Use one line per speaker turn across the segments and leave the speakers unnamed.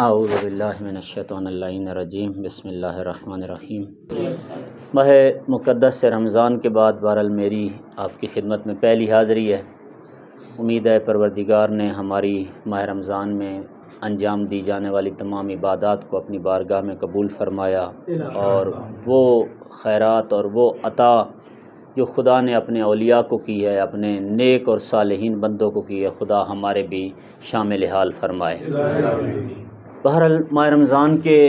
اعوذ باللہ من الشیطان اللعین الرجیم بسم اللہ الرحمن الرحیم۔ ماہ مقدس سے رمضان کے بعد بہرحال میری آپ کی خدمت میں پہلی حاضری ہے۔ امید ہے پروردگار نے ہماری ماہ رمضان میں انجام دی جانے والی تمام عبادات کو اپنی بارگاہ میں قبول فرمایا، اور وہ خیرات اور وہ عطا جو خدا نے اپنے اولیاء کو کی ہے، اپنے نیک اور صالحین بندوں کو کی ہے، خدا ہمارے بھی شامل حال فرمائے۔ بہرحال ماہ رمضان کے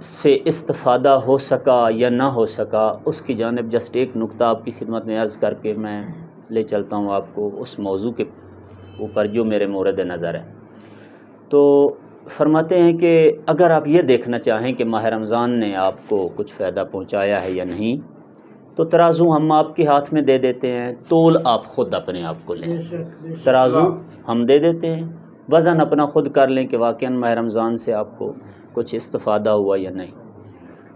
سے استفادہ ہو سکا یا نہ ہو سکا، اس کی جانب جسٹ ایک نقطہ آپ کی خدمت میں عرض کر کے میں لے چلتا ہوں آپ کو اس موضوع کے اوپر جو میرے مورد نظر ہے۔ تو فرماتے ہیں کہ اگر آپ یہ دیکھنا چاہیں کہ ماہ رمضان نے آپ کو کچھ فائدہ پہنچایا ہے یا نہیں، تو ترازو ہم آپ کے ہاتھ میں دے دیتے ہیں، تول آپ خود اپنے آپ کو لیں۔ ترازو ہم دے دیتے ہیں، وزن اپنا خود کر لیں کہ واقعاً ماہ رمضان سے آپ کو کچھ استفادہ ہوا یا نہیں۔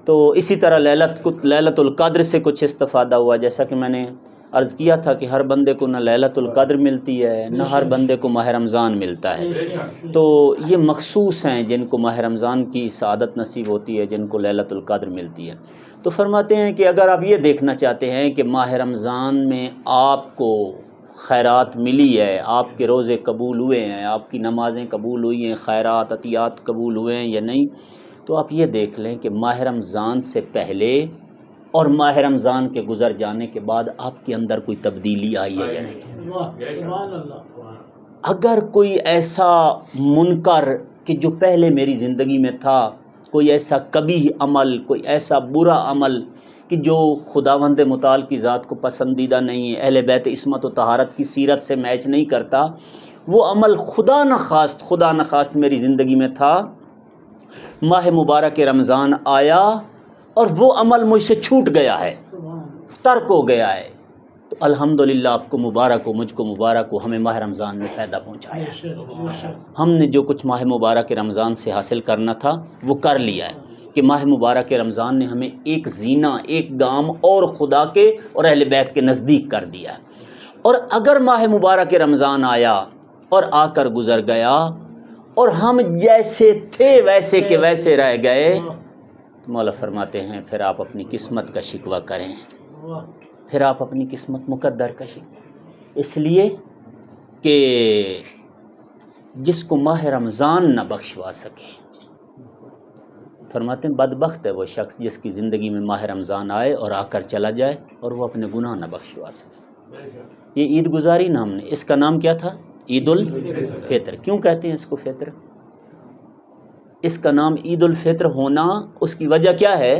تو اسی طرح لیلۃ القدر سے کچھ استفادہ ہوا، جیسا کہ میں نے عرض کیا تھا کہ ہر بندے کو نہ لیلۃ القدر ملتی ہے، نہ ہر بندے کو ماہ رمضان ملتا ہے۔ تو یہ مخصوص ہیں جن کو ماہ رمضان کی سعادت نصیب ہوتی ہے، جن کو لیلۃ القدر ملتی ہے۔ تو فرماتے ہیں کہ اگر آپ یہ دیکھنا چاہتے ہیں کہ ماہ رمضان میں آپ کو خیرات ملی ہے، آپ کے روزے قبول ہوئے ہیں، آپ کی نمازیں قبول ہوئی ہیں، خیرات عطیات قبول ہوئے ہیں یا نہیں، تو آپ یہ دیکھ لیں کہ ماہ رمضان سے پہلے اور ماہ رمضان کے گزر جانے کے بعد آپ کے اندر کوئی تبدیلی آئی ہے یا نہیں۔ اگر کوئی ایسا منکر کہ جو پہلے میری زندگی میں تھا، کوئی ایسا قبیح عمل، کوئی ایسا برا عمل کہ جو خداوند متعال کی ذات کو پسندیدہ نہیں ہے، اہل بیت عصمت و طہارت کی سیرت سے میچ نہیں کرتا، وہ عمل خدا نخواست میری زندگی میں تھا، ماہ مبارک رمضان آیا اور وہ عمل مجھ سے چھوٹ گیا ہے، ترک ہو گیا ہے، تو الحمدللہ آپ کو مبارک ہو، مجھ کو مبارک ہو، ہمیں ماہ رمضان میں فائدہ پہنچایا ہے۔ ہم نے جو کچھ ماہ مبارک رمضان سے حاصل کرنا تھا وہ کر لیا ہے، کہ ماہ مبارک رمضان نے ہمیں ایک زینہ، ایک گام اور خدا کے اور اہل بیت کے نزدیک کر دیا ہے۔ اور اگر ماہ مبارک رمضان آیا اور آ کر گزر گیا اور ہم جیسے تھے ویسے کے ویسے رہ گئے، تو مولا فرماتے ہیں پھر آپ اپنی قسمت کا شکوہ کریں، پھر آپ اپنی قسمت مقدر کا شکوہ، اس لیے کہ جس کو ماہ رمضان نہ بخشوا سکے، فرماتے ہیں بدبخت ہے وہ شخص جس کی زندگی میں ماہ رمضان آئے اور آ کر چلا جائے اور وہ اپنے گناہ نہ بخشوا سکے۔ یہ عید گزاری نا ہم نے، اس کا نام کیا تھا؟ عید الفطر۔ کیوں کہتے ہیں اس کو فطر؟ اس کا نام عید الفطر ہونا، اس کی وجہ کیا ہے؟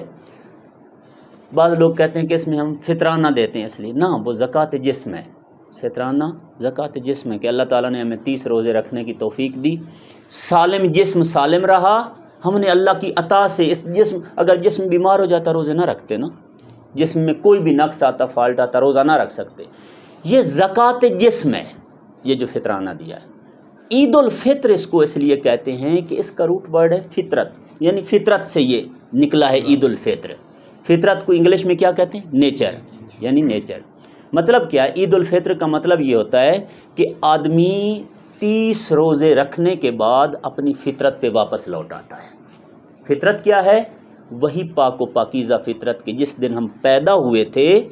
بعض لوگ کہتے ہیں کہ اس میں ہم فطرانہ دیتے ہیں، اس لیے نہ، وہ زکوٰۃ جسم ہے۔ فطرانہ زکوٰۃ جسم ہے کہ اللہ تعالیٰ نے ہمیں 30 روزے رکھنے کی توفیق دی، سالم جسم سالم رہا، ہم نے اللہ کی عطا سے اس جسم، اگر جسم بیمار ہو جاتا روزے نہ رکھتے نا، جسم میں کوئی بھی نقص آتا، فالٹ آتا، روزہ نہ رکھ سکتے۔ یہ زکوٰۃ جسم ہے، یہ جو فطرانہ دیا ہے۔ عید الفطر اس کو اس لیے کہتے ہیں کہ اس کا روٹ ورڈ ہے فطرت، یعنی فطرت سے یہ نکلا ہے عید الفطر۔ فطرت کو انگلش میں کیا کہتے ہیں؟ نیچر، یعنی نیچر۔ مطلب کیا؟ عید الفطر کا مطلب یہ ہوتا ہے کہ آدمی 30 روزے رکھنے کے بعد اپنی فطرت پہ واپس لوٹ آتا ہے۔ فطرت کیا ہے؟ وہی پاک و پاکیزہ فطرت، کہ جس دن ہم پیدا ہوئے تھے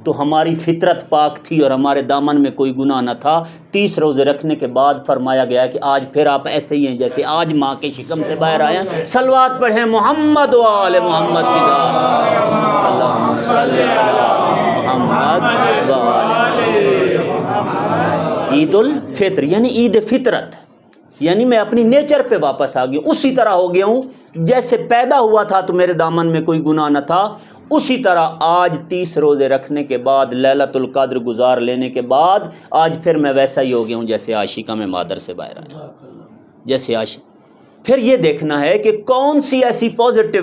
تو ہماری فطرت پاک تھی اور ہمارے دامن میں کوئی گناہ نہ تھا۔ 30 روزے رکھنے کے بعد فرمایا گیا کہ آج پھر آپ ایسے ہی ہیں جیسے آج ماں کے شکم سے باہر آئے ہیں۔ صلوات پڑھیں محمد و آل محمد کی ذات، اللہم صلی علی محمد و آل۔ عید الفطر یعنی عید فطرت، یعنی میں اپنی نیچر پہ واپس آ گیا ہوں، اسی طرح ہو گیا ہوں جیسے پیدا ہوا تھا تو میرے دامن میں کوئی گناہ نہ تھا، اسی طرح آج 30 روزے رکھنے کے بعد، لیلۃ القدر گزار لینے کے بعد، آج پھر میں ویسا ہی ہو گیا ہوں جیسے عاشقہ میں مادر سے باہر آیا، جیسے عاشق۔ پھر یہ دیکھنا ہے کہ کون سی ایسی پازیٹیو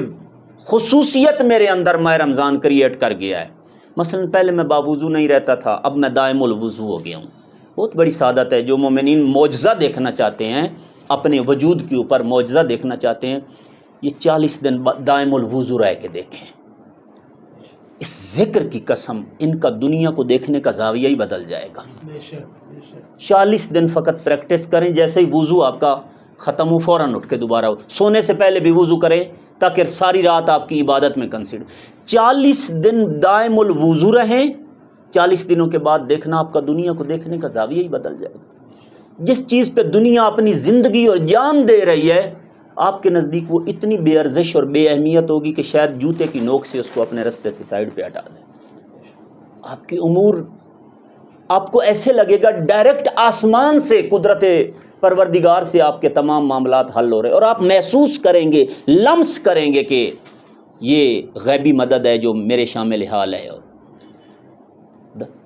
خصوصیت میرے اندر ماہ رمضان کریٹ کر گیا ہے۔ مثلا پہلے میں باوضو نہیں رہتا تھا، اب میں دائم الوضو ہو گیا ہوں۔ بہت بڑی سعادت ہے۔ جو مومنین معجزہ دیکھنا چاہتے ہیں، اپنے وجود کے اوپر معجزہ دیکھنا چاہتے ہیں، یہ 40 دن دائم الوضو رہ کے دیکھیں۔ اس ذکر کی قسم، ان کا دنیا کو دیکھنے کا زاویہ ہی بدل جائے گا۔ 40 دن فقط پریکٹس کریں، جیسے ہی وضو آپ کا ختم ہو فوراً اٹھ کے دوبارہ سونے سے پہلے بھی وضو کریں تاکہ ساری رات آپ کی عبادت میں کنسیڈر. 40 دن دائم الوضو رہیں. 40 دنوں کے بعد دیکھنا آپ کا دنیا کو دیکھنے کا زاویہ ہی بدل جائے گا. جس چیز پہ دنیا اپنی زندگی اور جان دے رہی ہے آپ کے نزدیک وہ اتنی بے ارزش اور بے اہمیت ہوگی کہ شاید جوتے کی نوک سے اس کو اپنے رستے سے سائڈ پہ ہٹا دیں. آپ کے امور آپ کو ایسے لگے گا ڈائریکٹ آسمان سے قدرت پروردگار سے آپ کے تمام معاملات حل ہو رہے ہیں، اور آپ محسوس کریں گے، لمس کریں گے کہ یہ غیبی مدد ہے جو میرے شامل حال ہے. اور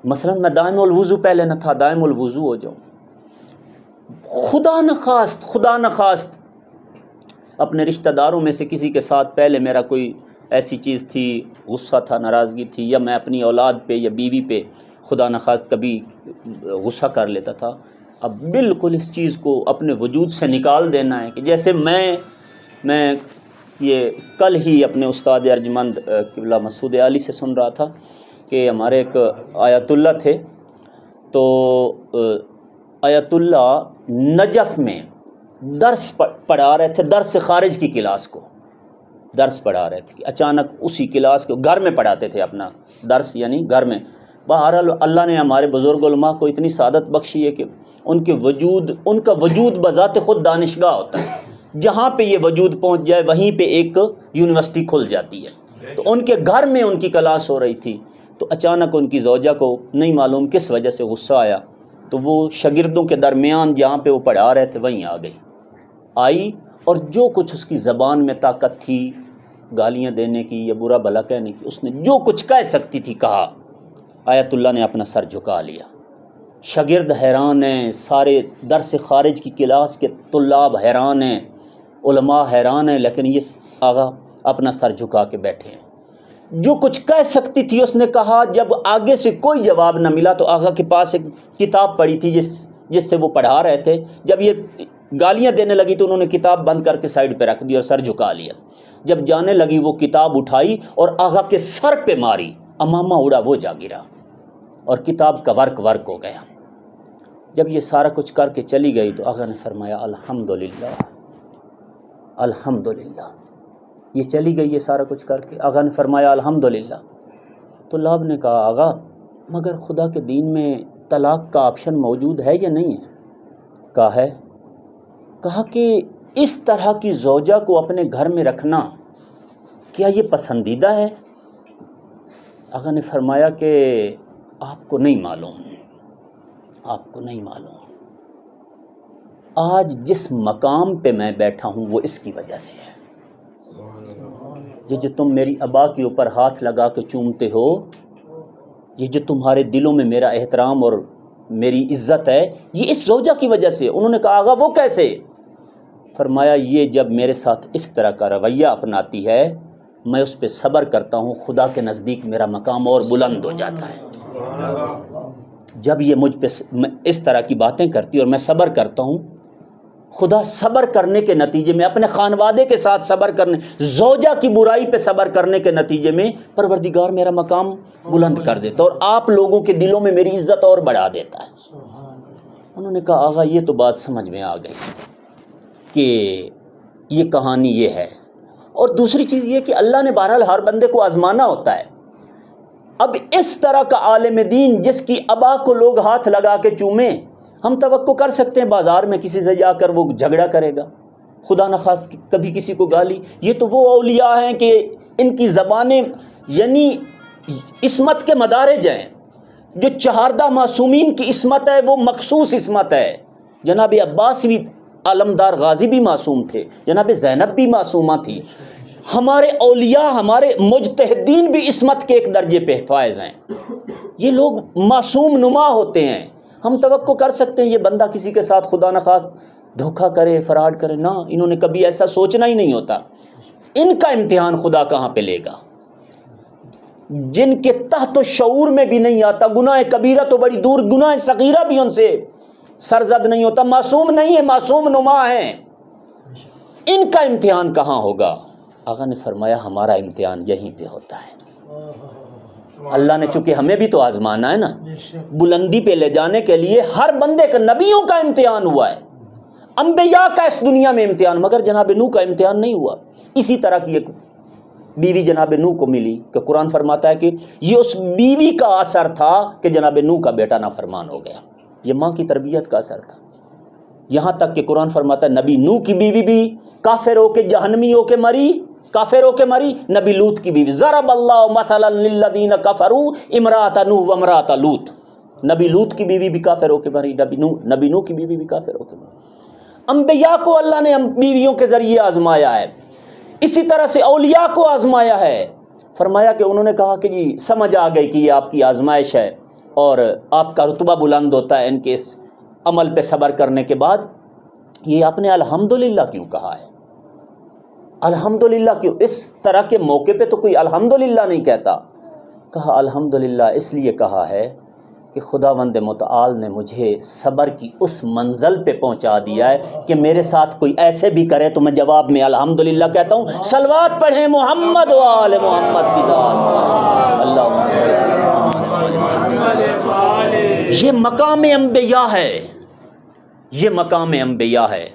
مثلا میں دائم الوضو پہلے نہ تھا، دائم الوضو ہو جاؤں. خدا نخواست اپنے رشتہ داروں میں سے کسی کے ساتھ پہلے میرا کوئی ایسی چیز تھی، غصہ تھا، ناراضگی تھی، یا میں اپنی اولاد پہ یا بیوی پہ خدا نخواست کبھی غصہ کر لیتا تھا. اب بالکل اس چیز کو اپنے وجود سے نکال دینا ہے کہ جیسے میں یہ کل ہی اپنے استاد ارجمند قبلہ مسعود علی سے سن رہا تھا کہ ہمارے ایک آیت اللہ تھے، تو آیت اللہ نجف میں درس پڑھا رہے تھے، درس خارج کی کلاس کو درس پڑھا رہے تھے کہ اچانک اسی کلاس کو گھر میں پڑھاتے تھے، اپنا درس یعنی گھر میں. بہرحال اللہ نے ہمارے بزرگ علماء کو اتنی سعادت بخشی ہے کہ ان کا وجود بذات خود دانشگاہ ہوتا ہے. جہاں پہ یہ وجود پہنچ جائے وہیں پہ ایک یونیورسٹی کھل جاتی ہے. تو ان کے گھر میں ان کی کلاس ہو رہی تھی، تو اچانک ان کی زوجہ کو نہیں معلوم کس وجہ سے غصہ آیا، تو وہ شاگردوں کے درمیان جہاں پہ وہ پڑھا رہے تھے وہیں آئی اور جو کچھ اس کی زبان میں طاقت تھی گالیاں دینے کی یا برا بھلا کہنے کی، اس نے جو کچھ کہہ سکتی تھی کہا. آیت اللہ نے اپنا سر جھکا لیا. شاگرد حیران ہیں، سارے درس خارج کی کلاس کے طلاب حیران ہیں، علماء حیران ہیں، لیکن یہ آغا اپنا سر جھکا کے بیٹھے ہیں. جو کچھ کہہ سکتی تھی اس نے کہا. جب آگے سے کوئی جواب نہ ملا تو آغا کے پاس ایک کتاب پڑی تھی جس سے وہ پڑھا رہے تھے. جب یہ گالیاں دینے لگی تو انہوں نے کتاب بند کر کے سائڈ پہ رکھ دی اور سر جھکا لیا. جب جانے لگی وہ کتاب اٹھائی اور آغا کے سر پہ ماری، امامہ اڑا، وہ جا گرا اور کتاب کا ورق ہو گیا. جب یہ سارا کچھ کر کے چلی گئی تو آغا نے فرمایا الحمدللہ الحمدللہ. یہ چلی گئی یہ سارا کچھ کر کے، آغا نے فرمایا الحمدللہ. طلاب نے کہا آغا مگر خدا کے دین میں طلاق کا آپشن موجود ہے یا نہیں ہے؟ کہا ہے. کہا کہ اس طرح کی زوجہ کو اپنے گھر میں رکھنا کیا یہ پسندیدہ ہے؟ آغا نے فرمایا کہ آپ کو نہیں معلوم، آپ کو نہیں معلوم. آج جس مقام پہ میں بیٹھا ہوں وہ اس کی وجہ سے ہے. یہ جو تم میری ابا کے اوپر ہاتھ لگا کے چومتے ہو، یہ جو تمہارے دلوں میں میرا احترام اور میری عزت ہے، یہ اس زوجہ کی وجہ سے. انہوں نے کہا آغا وہ کیسے؟ فرمایا یہ جب میرے ساتھ اس طرح کا رویہ اپناتی ہے میں اس پہ صبر کرتا ہوں، خدا کے نزدیک میرا مقام اور بلند ہو جاتا ہے. جب یہ مجھ پہ اس طرح کی باتیں کرتی اور میں صبر کرتا ہوں، خدا صبر کرنے کے نتیجے میں اپنے خانوادے کے ساتھ صبر کرنے، زوجہ کی برائی پہ صبر کرنے کے نتیجے میں پروردگار میرا مقام بلند کر دیتا اور آپ لوگوں کے دلوں میں میری عزت اور بڑھا دیتا ہے. انہوں نے کہا آغا یہ تو بات سمجھ میں آ گئی کہ یہ کہانی یہ ہے. اور دوسری چیز یہ کہ اللہ نے بہرحال ہر بندے کو آزمانا ہوتا ہے. اب اس طرح کا عالم دین جس کی ابا کو لوگ ہاتھ لگا کے چومیں، ہم توقع کر سکتے ہیں بازار میں کسی سے جا کر وہ جھگڑا کرے گا، خدا نخواست کبھی کسی کو گالی. یہ تو وہ اولیاء ہیں کہ ان کی زبانیں یعنی عصمت کے مدارج ہیں. جو 14 معصومین کی عصمت ہے وہ مخصوص عصمت ہے. جناب عباس بھی علمدار غازی بھی معصوم تھے، جناب زینب بھی معصومہ تھی. ہمارے اولیاء ہمارے مجتہدین بھی عصمت کے ایک درجے پہ فائز ہیں. یہ لوگ معصوم نما ہوتے ہیں. ہم توقع کر سکتے ہیں یہ بندہ کسی کے ساتھ خدا نخواست دھوکہ کرے، فراڈ کرے، نہ، انہوں نے کبھی ایسا سوچنا ہی نہیں ہوتا. ان کا امتحان خدا کہاں پہ لے گا؟ جن کے تحت و شعور میں بھی نہیں آتا، گناہ کبیرہ تو بڑی دور، گناہ صغیرہ بھی ان سے سرزد نہیں ہوتا، معصوم نہیں ہے، معصوم نما ہیں. ان کا امتحان کہاں ہوگا؟ آقا نے فرمایا ہمارا امتحان یہیں پہ ہوتا ہے. اللہ نے چونکہ ہمیں بھی تو آزمانا ہے نا، بلندی پہ لے جانے کے لیے ہر بندے کا، نبیوں کا امتحان ہوا ہے. انبیاء کا اس دنیا میں امتحان، مگر جناب نوح کا امتحان نہیں ہوا۔ اسی طرح کی ایک بیوی جناب نوح کو ملی کہ قرآن فرماتا ہے کہ یہ اس بیوی کا اثر تھا کہ جناب نوح کا بیٹا نافرمان ہو گیا، یہ ماں کی تربیت کا اثر تھا۔ یہاں تک کہ قرآن فرماتا ہے نبی نوح کی بیوی بھی کافر ہو کے جہنمی ہو کے مری، کافر ہو کے مری۔ نبی لوط کی بیوی، ضرب اللہ مثلا للذین کفروا امرأۃ نوح و امرأۃ لوط، نبی لوط کی بیوی بھی کافر ہو کے مری، نبی نوح کی بیوی بھی کافر ہو کے مری۔ انبیاء کو اللہ نے بیویوں کے ذریعے آزمایا ہے، اسی طرح سے اولیاء کو آزمایا ہے۔ فرمایا کہ انہوں نے کہا کہ جی سمجھ آ گئی کہ یہ آپ کی آزمائش ہے اور آپ کا رتبہ بلند ہوتا ہے ان کے اس عمل پہ صبر کرنے کے بعد، یہ آپ نے الحمدللہ کیوں کہا ہے؟ الحمدللہ کیوں؟ اس طرح کے موقع پہ تو کوئی الحمدللہ نہیں کہتا۔ کہا الحمدللہ اس لیے کہا ہے کہ خداوند متعال نے مجھے صبر کی اس منزل پہ پہنچا دیا ہے کہ میرے ساتھ کوئی ایسے بھی کرے تو میں جواب میں الحمدللہ کہتا ہوں۔ صلوات پڑھیں محمد و آل محمد کی ذات، اللہم صل علی محمد۔ یہ مقام انبیاء ہے، یہ مقام انبیاء ہے۔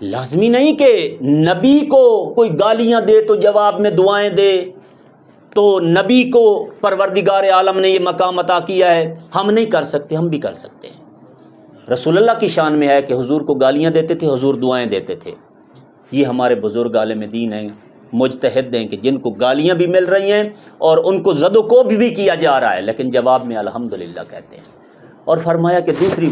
لازمی نہیں کہ نبی کو کوئی گالیاں دے تو جواب میں دعائیں دے، تو نبی کو پروردگار عالم نے یہ مقام عطا کیا ہے، ہم نہیں کر سکتے، ہم بھی کر سکتے ہیں۔ رسول اللہ کی شان میں ہے کہ حضور کو گالیاں دیتے تھے، حضور دعائیں دیتے تھے۔ یہ ہمارے بزرگ عالم دین ہیں، مجتہد ہیں کہ جن کو گالیاں بھی مل رہی ہیں اور ان کو زد و کوب بھی کیا جا رہا ہے، لیکن جواب میں الحمدللہ کہتے ہیں۔ اور فرمایا کہ دوسری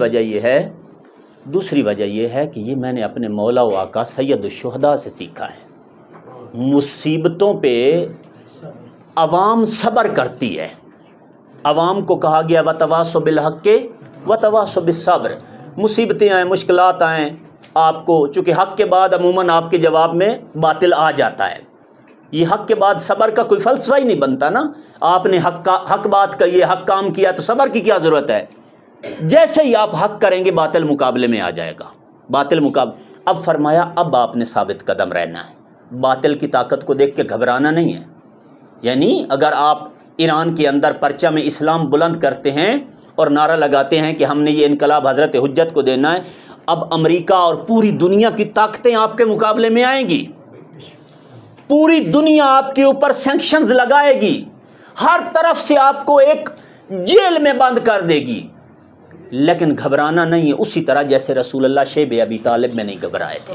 وجہ یہ ہے کہ یہ میں نے اپنے مولا و آقا سید الشہداء سے سیکھا ہے۔ مصیبتوں پہ عوام صبر کرتی ہے، عوام کو کہا گیا وَتَوَاصَوْا بِالْحَقِّ وَتَوَاصَوْا بِالصَّبْرِ، مصیبتیں آئیں، مشکلات آئیں آپ کو، چونکہ حق کے بعد عموماً آپ کے جواب میں باطل آ جاتا ہے، یہ حق کے بعد صبر کا کوئی فلسفہ ہی نہیں بنتا نا۔ آپ نے حق بات کہی ہے، حق کام کیا تو صبر کی کیا ضرورت ہے؟ جیسے ہی آپ حق کریں گے باطل مقابلے میں آ جائے گا، باطل مقابلے۔ اب فرمایا اب آپ نے ثابت قدم رہنا ہے، باطل کی طاقت کو دیکھ کے گھبرانا نہیں ہے۔ یعنی اگر آپ ایران کے اندر پرچم اسلام بلند کرتے ہیں اور نعرہ لگاتے ہیں کہ ہم نے یہ انقلاب حضرت حجت کو دینا ہے، اب امریکہ اور پوری دنیا کی طاقتیں آپ کے مقابلے میں آئیں گی، پوری دنیا آپ کے اوپر سینکشنز لگائے گی، ہر طرف سے آپ کو ایک جیل میں بند کر دے گی، لیکن گھبرانا نہیں ہے، اسی طرح جیسے رسول اللہ شیب ابی طالب میں نہیں گھبرائے تھے۔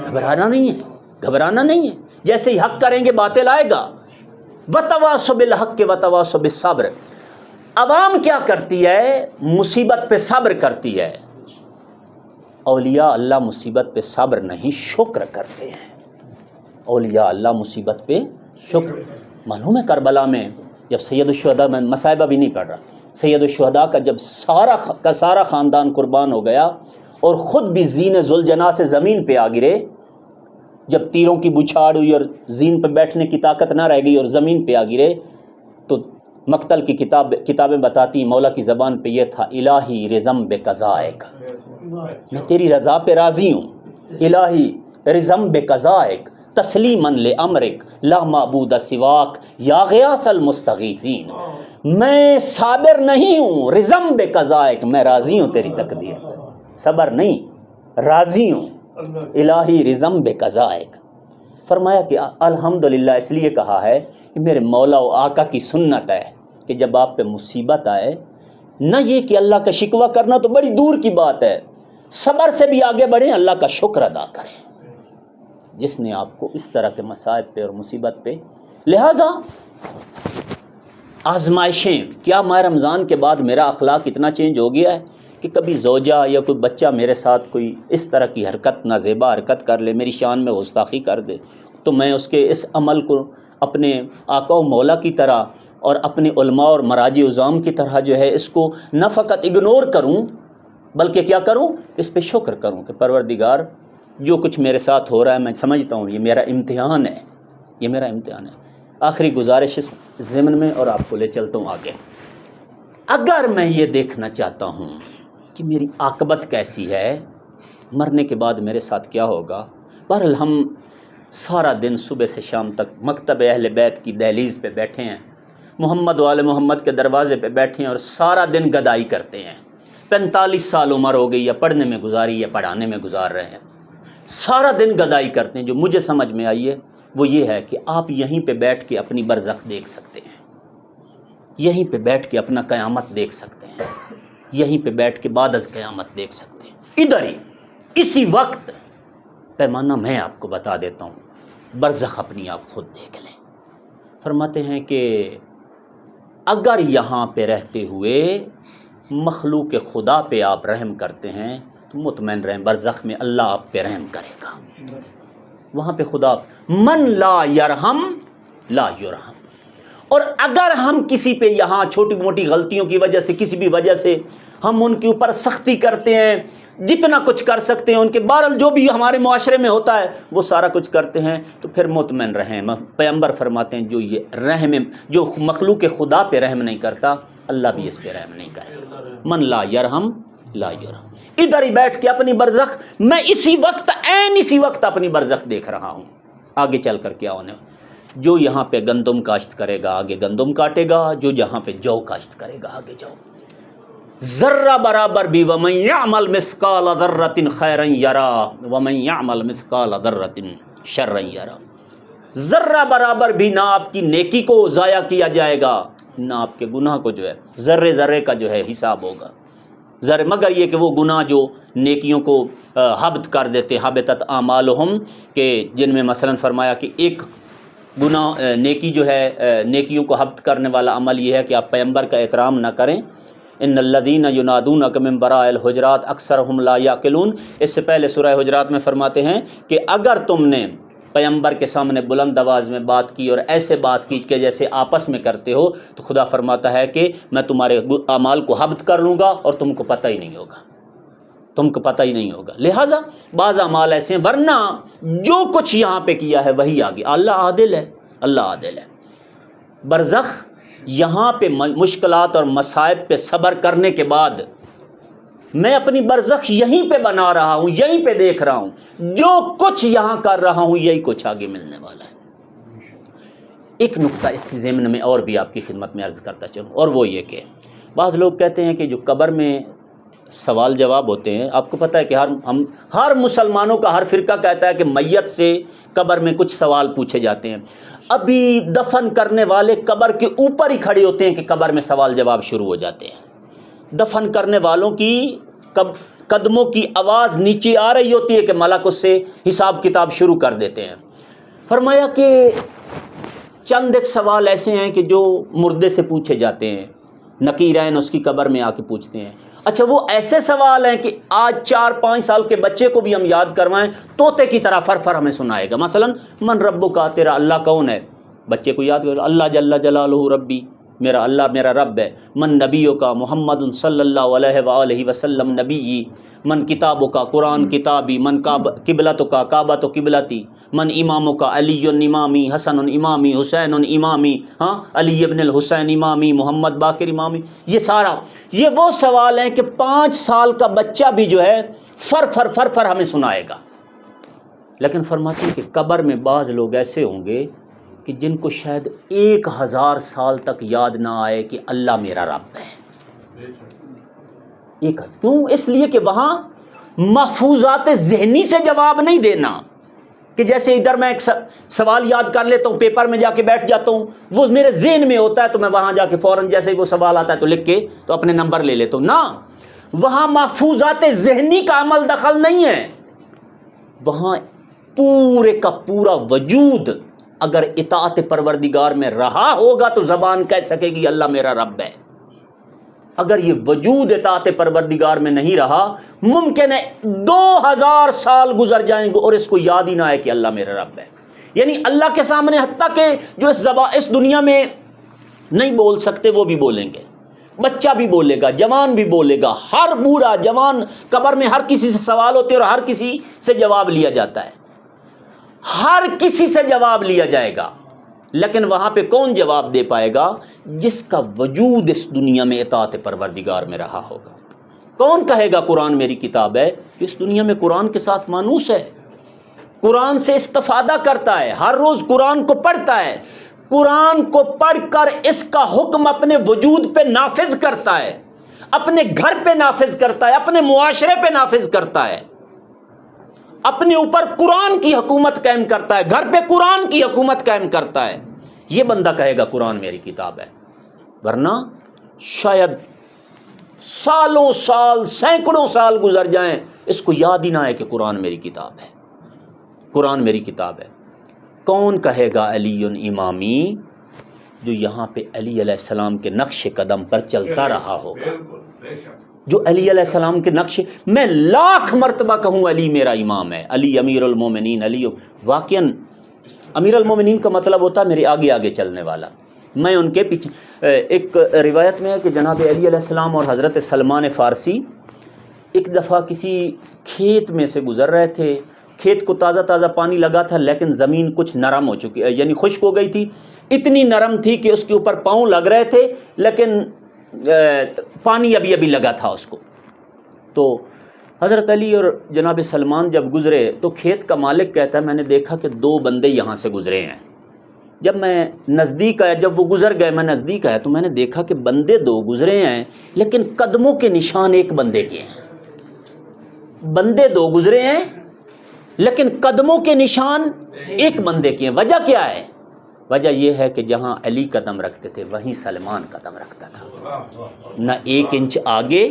گھبرانا نہیں ہے، گھبرانا نہیں ہے، جیسے ہی حق کریں گے باطل آئے گا۔ وَتَوَاصَوْا بِالْحَقِّ وَتَوَاصَوْا بِالصَّبْرِ، عوام کیا کرتی ہے؟ مصیبت پہ صبر کرتی ہے۔ اولیاء اللہ مصیبت پہ صبر نہیں، شکر کرتے ہیں۔ اولیاء اللہ مصیبت پہ شکر۔ معلوم ہے کربلا میں جب سید الشہداء، میں مصائبہ بھی نہیں پڑھ رہا، سید الشہداء کا جب سارا خاندان قربان ہو گیا اور خود بھی زین ذوالجناح سے زمین پہ آ گرے، جب تیروں کی بچھاڑ ہوئی اور زین پہ بیٹھنے کی طاقت نہ رہ گئی اور زمین پہ آ گرے، تو مقتل کی کتابیں بتاتی ہیں مولا کی زبان پہ یہ تھا، الہی رزم بقضائک، میں تیری رضا پہ راضی ہوں، الہی رزم بقضائک تسلیماً لامرک لا معبود سواک یا غیاث المستغیثین، میں صابر نہیں ہوں، رزم بقضائک، میں راضی ہوں تیری تقدیر، صبر نہیں، راضی ہوں، الہی رزم بقضائک۔ فرمایا کہ الحمدللہ اس لیے کہا ہے کہ میرے مولا و آقا کی سنت ہے کہ جب آپ پہ مصیبت آئے، نہ یہ کہ اللہ کا شکوہ کرنا تو بڑی دور کی بات ہے، صبر سے بھی آگے بڑھیں، اللہ کا شکر ادا کریں جس نے آپ کو اس طرح کے مصائب پہ اور مصیبت پہ۔ لہٰذا آزمائشیں، کیا ماہ رمضان کے بعد میرا اخلاق اتنا چینج ہو گیا ہے کہ کبھی زوجہ یا کوئی بچہ میرے ساتھ کوئی اس طرح کی حرکت، نازیبا حرکت کر لے، میری شان میں گستاخی کر دے، تو میں اس کے اس عمل کو اپنے آقا و مولا کی طرح اور اپنے علماء اور مراجع عظام کی طرح جو ہے اس کو نہ فقط اگنور کروں بلکہ کیا کروں، اس پہ شکر کروں کہ پروردگار جو کچھ میرے ساتھ ہو رہا ہے میں سمجھتا ہوں یہ میرا امتحان ہے، یہ میرا امتحان ہے۔ آخری گزارش اس ضمن میں اور آپ کو لے چلتا ہوں آگے۔ اگر میں یہ دیکھنا چاہتا ہوں کہ میری عاقبت کیسی ہے، مرنے کے بعد میرے ساتھ کیا ہوگا، بہرحال ہم سارا دن صبح سے شام تک مکتب اہل بیت کی دہلیز پہ بیٹھے ہیں، محمد و آل محمد کے دروازے پہ بیٹھے ہیں اور سارا دن گدائی کرتے ہیں، 45 سال عمر ہو گئی، یا پڑھنے میں گزاری یا پڑھانے میں گزار رہے ہیں، سارا دن گدائی کرتے ہیں۔ جو مجھے سمجھ میں آئی ہے وہ یہ ہے کہ آپ یہیں پہ بیٹھ کے اپنی برزخ دیکھ سکتے ہیں، یہیں پہ بیٹھ کے اپنا قیامت دیکھ سکتے ہیں، یہیں پہ بیٹھ کے بعد از قیامت دیکھ سکتے ہیں، ادھر ہی اسی وقت۔ پیمانہ میں آپ کو بتا دیتا ہوں، برزخ اپنی آپ خود دیکھ لیں۔ فرماتے ہیں کہ اگر یہاں پہ رہتے ہوئے مخلوق خدا پہ آپ رحم کرتے ہیں تو مطمئن رہیں برزخ میں اللہ آپ پہ رحم کرے گا۔ وہاں پہ خدا من لا یرحم لا یرحم۔ اور اگر ہم کسی پہ یہاں چھوٹی موٹی غلطیوں کی وجہ سے، کسی بھی وجہ سے ہم ان کے اوپر سختی کرتے ہیں، جتنا کچھ کر سکتے ہیں ان کے بہرحال جو بھی ہمارے معاشرے میں ہوتا ہے وہ سارا کچھ کرتے ہیں، تو پھر مطمئن رہیں۔ پیغمبر فرماتے ہیں جو یہ رحم، جو مخلوق خدا پہ رحم نہیں کرتا، اللہ بھی اس پہ رحم نہیں کرے گا۔ من لا یرحم لا یرحم۔ ادھر ہی بیٹھ کے اپنی برزخ، میں اسی وقت، عین اسی وقت اپنی برزخ دیکھ رہا ہوں۔ آگے چل کر کیا ہونے، جو یہاں پہ گندم کاشت کرے گا آگے گندم کاٹے گا، جو جہاں پہ جو کاشت کرے گا آگے جو، ذرہ برابر بھی ومن یعمل مثقال ذرۃ خیرا یرا ومن یعمل مثقال ذرۃ شرا یرا۔ ذرہ برابر بھی نہ آپ کی نیکی کو ضائع کیا جائے گا، نہ آپ کے گناہ کو جو ہے ذرے ذرے کا جو ہے حساب ہوگا، ذرے، مگر یہ کہ وہ گناہ جو نیکیوں کو حبط کر دیتے، حبطت اعمالہم، کہ جن میں مثلا فرمایا کہ ایک گناہ نیکی جو ہے، نیکیوں کو حبط کرنے والا عمل یہ ہے کہ آپ پیغمبر کا احترام نہ کریں۔ ان الذین ینادونک من وراء الحجرات اکثرهم لا یعقلون۔ اس سے پہلے سورہ حجرات میں فرماتے ہیں کہ اگر تم نے پیغمبر کے سامنے بلند آواز میں بات کی اور ایسے بات کی کہ جیسے آپس میں کرتے ہو، تو خدا فرماتا ہے کہ میں تمہارے اعمال کو حبط کر لوں گا اور تم کو پتہ ہی نہیں ہوگا، تم کو پتہ ہی نہیں ہوگا۔ لہٰذا بعض اعمال ایسے ہیں، ورنہ جو کچھ یہاں پہ کیا ہے وہی آگے۔ اللہ عادل ہے، اللہ عادل ہے۔ برزخ، یہاں پہ مشکلات اور مصائب پہ صبر کرنے کے بعد میں اپنی برزخ یہیں پہ بنا رہا ہوں، یہیں پہ دیکھ رہا ہوں، جو کچھ یہاں کر رہا ہوں یہی کچھ آگے ملنے والا ہے۔ ایک نقطہ اس ضمن میں اور بھی آپ کی خدمت میں عرض کرتا چلوں، اور وہ یہ کہ بعض لوگ کہتے ہیں کہ جو قبر میں سوال جواب ہوتے ہیں، آپ کو پتہ ہے کہ ہر مسلمانوں کا ہر فرقہ کہتا ہے کہ میت سے قبر میں کچھ سوال پوچھے جاتے ہیں۔ ابھی دفن کرنے والے قبر کے اوپر ہی کھڑے ہوتے ہیں کہ قبر میں سوال جواب شروع ہو جاتے ہیں۔ دفن کرنے والوں کی قدموں کی آواز نیچے آ رہی ہوتی ہے کہ ملک اس سے حساب کتاب شروع کر دیتے ہیں۔ فرمایا کہ چند ایک سوال ایسے ہیں کہ جو مردے سے پوچھے جاتے ہیں، نکیرین اس کی قبر میں آ کے پوچھتے ہیں۔ اچھا، وہ ایسے سوال ہیں کہ آج 4-5 سال کے بچے کو بھی ہم یاد کروائیں طوطے کی طرح فر ہمیں سنائے گا۔ مثلا من ربک، تیرا اللہ کون ہے، بچے کو یاد کرو، اللہ جل جلالہ ربی، میرا اللہ میرا رب ہے۔ من نبیوں کا محمد صلی اللہ علیہ وآلہ وسلم نبی، من کتابوں کا قرآن کتابی، من قبلتوں کا کعبہ تو قبلتی، من اماموں کا علی امامی، حسن امامی، حسین امامی، ہاں علی ابن الحسین امامی، محمد باقر امامی۔ یہ سارا، یہ وہ سوال ہیں کہ 5 سال کا بچہ بھی جو ہے فر ہمیں سنائے گا۔ لیکن فرماتے ہیں کہ قبر میں بعض لوگ ایسے ہوں گے کہ جن کو شاید 1000 سال تک یاد نہ آئے کہ اللہ میرا رب ہے۔ کیوں؟ اس لیے کہ وہاں محفوظات ذہنی سے جواب نہیں دینا، کہ جیسے ادھر میں ایک سوال یاد کر لیتا ہوں، پیپر میں جا کے بیٹھ جاتا ہوں، وہ میرے ذہن میں ہوتا ہے تو میں وہاں جا کے فوراً جیسے وہ سوال آتا ہے تو لکھ کے تو اپنے نمبر لے لیتا ہوں۔ نہ، وہاں محفوظات ذہنی کا عمل دخل نہیں ہے، وہاں پورے کا پورا وجود اگر اطاعت پروردگار میں رہا ہوگا تو زبان کہہ سکے گی اللہ میرا رب ہے۔ اگر یہ وجود اطاعت پروردگار میں نہیں رہا، ممکن ہے 2000 سال گزر جائیں گے اور اس کو یاد ہی نہ آئے کہ اللہ میرا رب ہے۔ یعنی اللہ کے سامنے حتیٰ کہ جو اس دنیا میں نہیں بول سکتے وہ بھی بولیں گے، بچہ بھی بولے گا، جوان بھی بولے گا، ہر بوڑھا جوان، قبر میں ہر کسی سے سوال ہوتے ہیں اور ہر کسی سے جواب لیا جاتا ہے، ہر کسی سے جواب لیا جائے گا۔ لیکن وہاں پہ کون جواب دے پائے گا؟ جس کا وجود اس دنیا میں اطاعت پروردگار میں رہا ہوگا۔ کون کہے گا قرآن میری کتاب ہے؟ اس دنیا میں قرآن کے ساتھ مانوس ہے، قرآن سے استفادہ کرتا ہے، ہر روز قرآن کو پڑھتا ہے، قرآن کو پڑھ کر اس کا حکم اپنے وجود پہ نافذ کرتا ہے۔ اپنے گھر پہ نافذ کرتا ہے، اپنے معاشرے پہ نافذ کرتا ہے، اپنے اوپر قرآن کی حکومت قائم کرتا ہے، گھر پہ قرآن کی حکومت قائم کرتا ہے، یہ بندہ کہے گا قرآن میری کتاب ہے. ورنہ شاید سالوں سال، سینکڑوں سال گزر جائیں، اس کو یاد ہی نہ ہے کہ قرآن میری کتاب ہے، قرآن میری کتاب ہے. کون کہے گا علی امامی، جو یہاں پہ علی علیہ السلام کے نقش قدم پر چلتا رہا ہوگا، جو علی علیہ السلام کے نقش، میں لاکھ مرتبہ کہوں علی میرا امام ہے، علی امیر المومنین، علی واقعاً امیر المومنین کا مطلب ہوتا ہے میرے آگے آگے چلنے والا، میں ان کے پیچھے. ایک روایت میں ہے کہ جناب علی علیہ السلام اور حضرت سلمان فارسی ایک دفعہ کسی کھیت میں سے گزر رہے تھے، کھیت کو تازہ تازہ پانی لگا تھا لیکن زمین کچھ نرم ہو چکی، یعنی خشک ہو گئی تھی، اتنی نرم تھی کہ اس کے اوپر پاؤں لگ رہے تھے لیکن پانی ابھی ابھی لگا تھا اس کو. تو حضرت علی اور جناب سلمان جب گزرے تو کھیت کا مالک کہتا ہے میں نے دیکھا کہ 2 بندے یہاں سے گزرے ہیں. جب میں نزدیک آیا، جب وہ گزر گئے میں نزدیک آیا تو میں نے دیکھا کہ بندے 2 گزرے ہیں لیکن قدموں کے نشان ایک بندے کے ہیں. بندے 2 گزرے ہیں لیکن قدموں کے نشان ایک بندے کے ہیں. وجہ کیا ہے؟ وجہ یہ ہے کہ جہاں علی قدم رکھتے تھے وہیں سلمان قدم رکھتا تھا، نہ 1 انچ آگے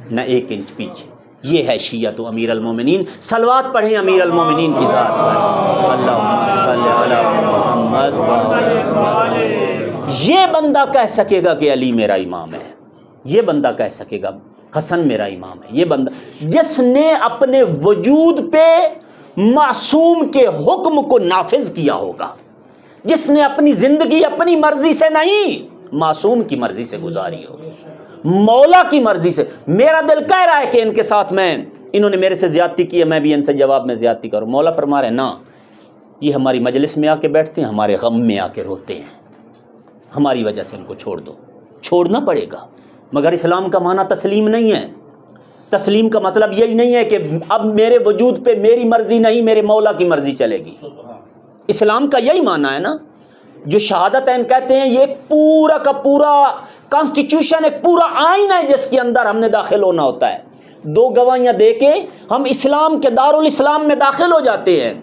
نہ 1 انچ پیچھے. یہ ہے شیعت و امیر المومنین. صلوات پڑھیں امیر المومنین کی ذات پر، اللہم صلی علی محمد. یہ بندہ کہہ سکے گا کہ علی میرا امام ہے، یہ بندہ کہہ سکے گا حسن میرا امام ہے. یہ بندہ جس نے اپنے وجود پہ معصوم کے حکم کو نافذ کیا ہوگا، جس نے اپنی زندگی اپنی مرضی سے نہیں معصوم کی مرضی سے گزاری ہوگی، مولا کی مرضی سے. میرا دل کہہ رہا ہے کہ ان کے ساتھ انہوں نے میرے سے زیادتی کی ہے، میں بھی ان سے جواب میں زیادتی کروں. مولا فرما رہے ہیں نا، یہ ہماری مجلس میں آ کے بیٹھتے ہیں، ہمارے غم میں آ کے روتے ہیں، ہماری وجہ سے ان کو چھوڑ دو. چھوڑنا پڑے گا، مگر اسلام کا معنی تسلیم نہیں ہے. تسلیم کا مطلب یہی نہیں ہے کہ اب میرے وجود پہ میری مرضی نہیں میرے مولا کی مرضی چلے گی. اسلام کا یہی معنی ہے نا. جو شہادتین کہتے ہیں یہ ایک پورا کا پورا کانسٹیٹیوشن، ایک پورا آئین ہے جس کے اندر ہم نے داخل ہونا ہوتا ہے. 2 گواہیاں دے کے ہم اسلام کے دارالاسلام میں داخل ہو جاتے ہیں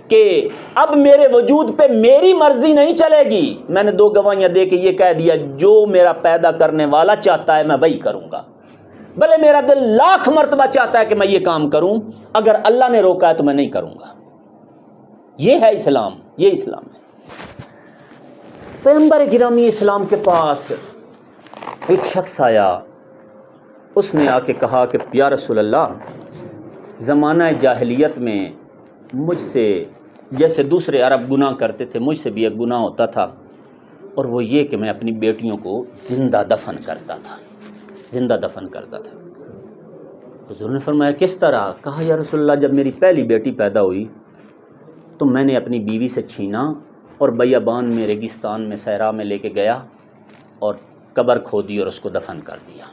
کہ اب میرے وجود پہ میری مرضی نہیں چلے گی. میں نے 2 گواہیاں دے کے یہ کہہ دیا جو میرا پیدا کرنے والا چاہتا ہے میں وہی کروں گا، بھلے میرا دل لاکھ مرتبہ چاہتا ہے کہ میں یہ کام کروں، اگر اللہ نے روکا ہے تو میں نہیں کروں گا. یہ ہے اسلام، یہ اسلام ہے. پیغمبر گرامی اسلام کے پاس ایک شخص آیا، اس نے آ کے کہا کہ یا رسول اللہ، زمانہ جاہلیت میں مجھ سے جیسے دوسرے عرب گناہ کرتے تھے مجھ سے بھی ایک گناہ ہوتا تھا، اور وہ یہ کہ میں اپنی بیٹیوں کو زندہ دفن کرتا تھا، زندہ دفن کرتا تھا. حضور نے فرمایا کس طرح؟ کہا یا رسول اللہ، جب میری پہلی بیٹی پیدا ہوئی تو میں نے اپنی بیوی سے چھینا اور بیابان میں ریگستان میں صحرا میں لے کے گیا اور قبر کھودی اور اس کو دفن کر دیا.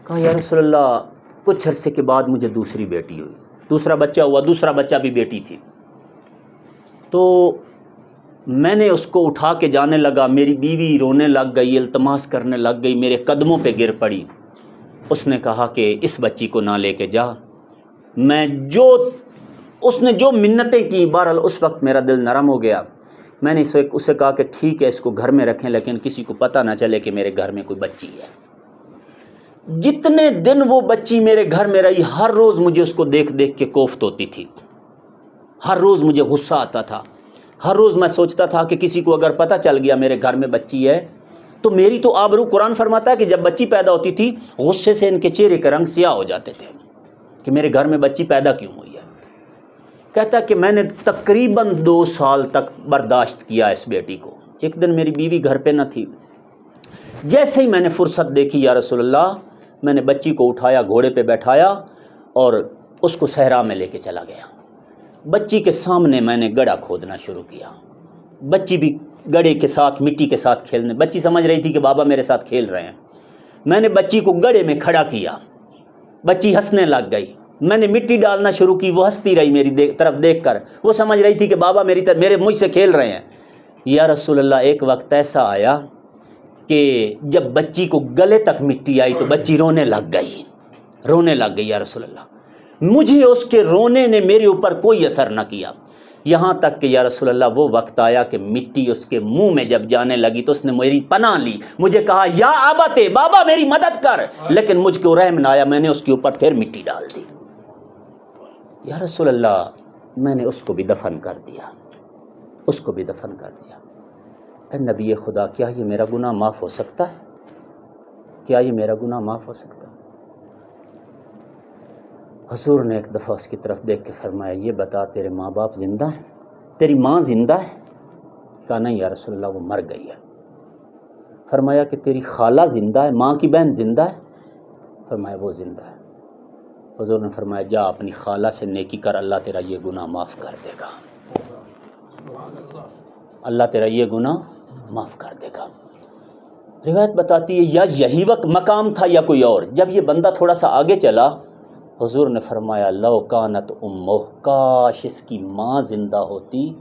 کہا یا رسول اللہ، کچھ عرصے کے بعد مجھے دوسری بیٹی ہوئی، دوسرا بچہ ہوا، دوسرا بچہ بھی بیٹی تھی، تو میں نے اس کو اٹھا کے جانے لگا، میری بیوی رونے لگ گئی، التماس کرنے لگ گئی، میرے قدموں پہ گر پڑی. اس نے کہا کہ اس بچی کو نہ لے کے جا. اس نے جو منتیں کی، بہرحال اس وقت میرا دل نرم ہو گیا. میں نے اسے کہا کہ ٹھیک ہے اس کو گھر میں رکھیں لیکن کسی کو پتہ نہ چلے کہ میرے گھر میں کوئی بچی ہے. جتنے دن وہ بچی میرے گھر میں رہی، ہر روز مجھے اس کو دیکھ دیکھ کے کوفت ہوتی تھی، ہر روز مجھے غصہ آتا تھا، ہر روز میں سوچتا تھا کہ کسی کو اگر پتہ چل گیا میرے گھر میں بچی ہے تو میری تو آبرو. قرآن فرماتا ہے کہ جب بچی پیدا ہوتی تھی غصے سے ان کے چہرے کے رنگ سیاہ ہو جاتے تھے کہ میرے گھر میں بچی پیدا کیوں ہوئی ہے. کہتا کہ میں نے تقریباً 2 سال تک برداشت کیا اس بیٹی کو. ایک دن میری بیوی گھر پہ نہ تھی، جیسے ہی میں نے فرصت دیکھی یا رسول اللہ، میں نے بچی کو اٹھایا، گھوڑے پہ بیٹھایا اور اس کو صحرا میں لے کے چلا گیا. بچی کے سامنے میں نے گڑھا کھودنا شروع کیا. بچی بھی گڑھے کے ساتھ مٹی کے ساتھ کھیلنے، بچی سمجھ رہی تھی کہ بابا میرے ساتھ کھیل رہے ہیں. میں نے بچی کو گڑھے میں کھڑا کیا، بچی ہنسنے لگ گئی. میں نے مٹی ڈالنا شروع کی، وہ ہنستی رہی میری طرف دیکھ کر. وہ سمجھ رہی تھی کہ بابا مجھ سے کھیل رہے ہیں. یا رسول اللہ، ایک وقت ایسا آیا کہ جب بچی کو گلے تک مٹی آئی تو بچی رونے لگ گئی یا رسول اللہ، مجھے اس کے رونے نے میرے اوپر کوئی اثر نہ کیا، یہاں تک کہ یا رسول اللہ وہ وقت آیا کہ مٹی اس کے منہ میں جب جانے لگی تو اس نے میری پناہ لی، مجھے کہا یا ابتے، بابا میری مدد کر، لیکن مجھ کو رحم نہ آیا، میں نے اس کے اوپر پھر مٹی ڈال دی۔ یا رسول اللہ میں نے اس کو بھی دفن کر دیا، اے نبی خدا، کیا یہ میرا گناہ معاف ہو سکتا ہے؟ حضور نے ایک دفعہ اس کی طرف دیکھ کے فرمایا، یہ بتا تیرے ماں باپ زندہ ہیں، تیری ماں زندہ ہے؟ کہا نہیں یا رسول اللہ وہ مر گئی ہے۔ فرمایا کہ تیری خالہ زندہ ہے، ماں کی بہن زندہ ہے؟ فرمایا وہ زندہ ہے۔ حضور نے فرمایا جا اپنی خالہ سے نیکی کر، اللہ تیرا یہ گناہ معاف کر دے گا، روایت بتاتی ہے یا یہی وقت مقام تھا یا کوئی اور۔ جب یہ بندہ تھوڑا سا آگے چلا، حضور نے فرمایا لو کانت امہ، کاش اس کی ماں زندہ ہوتی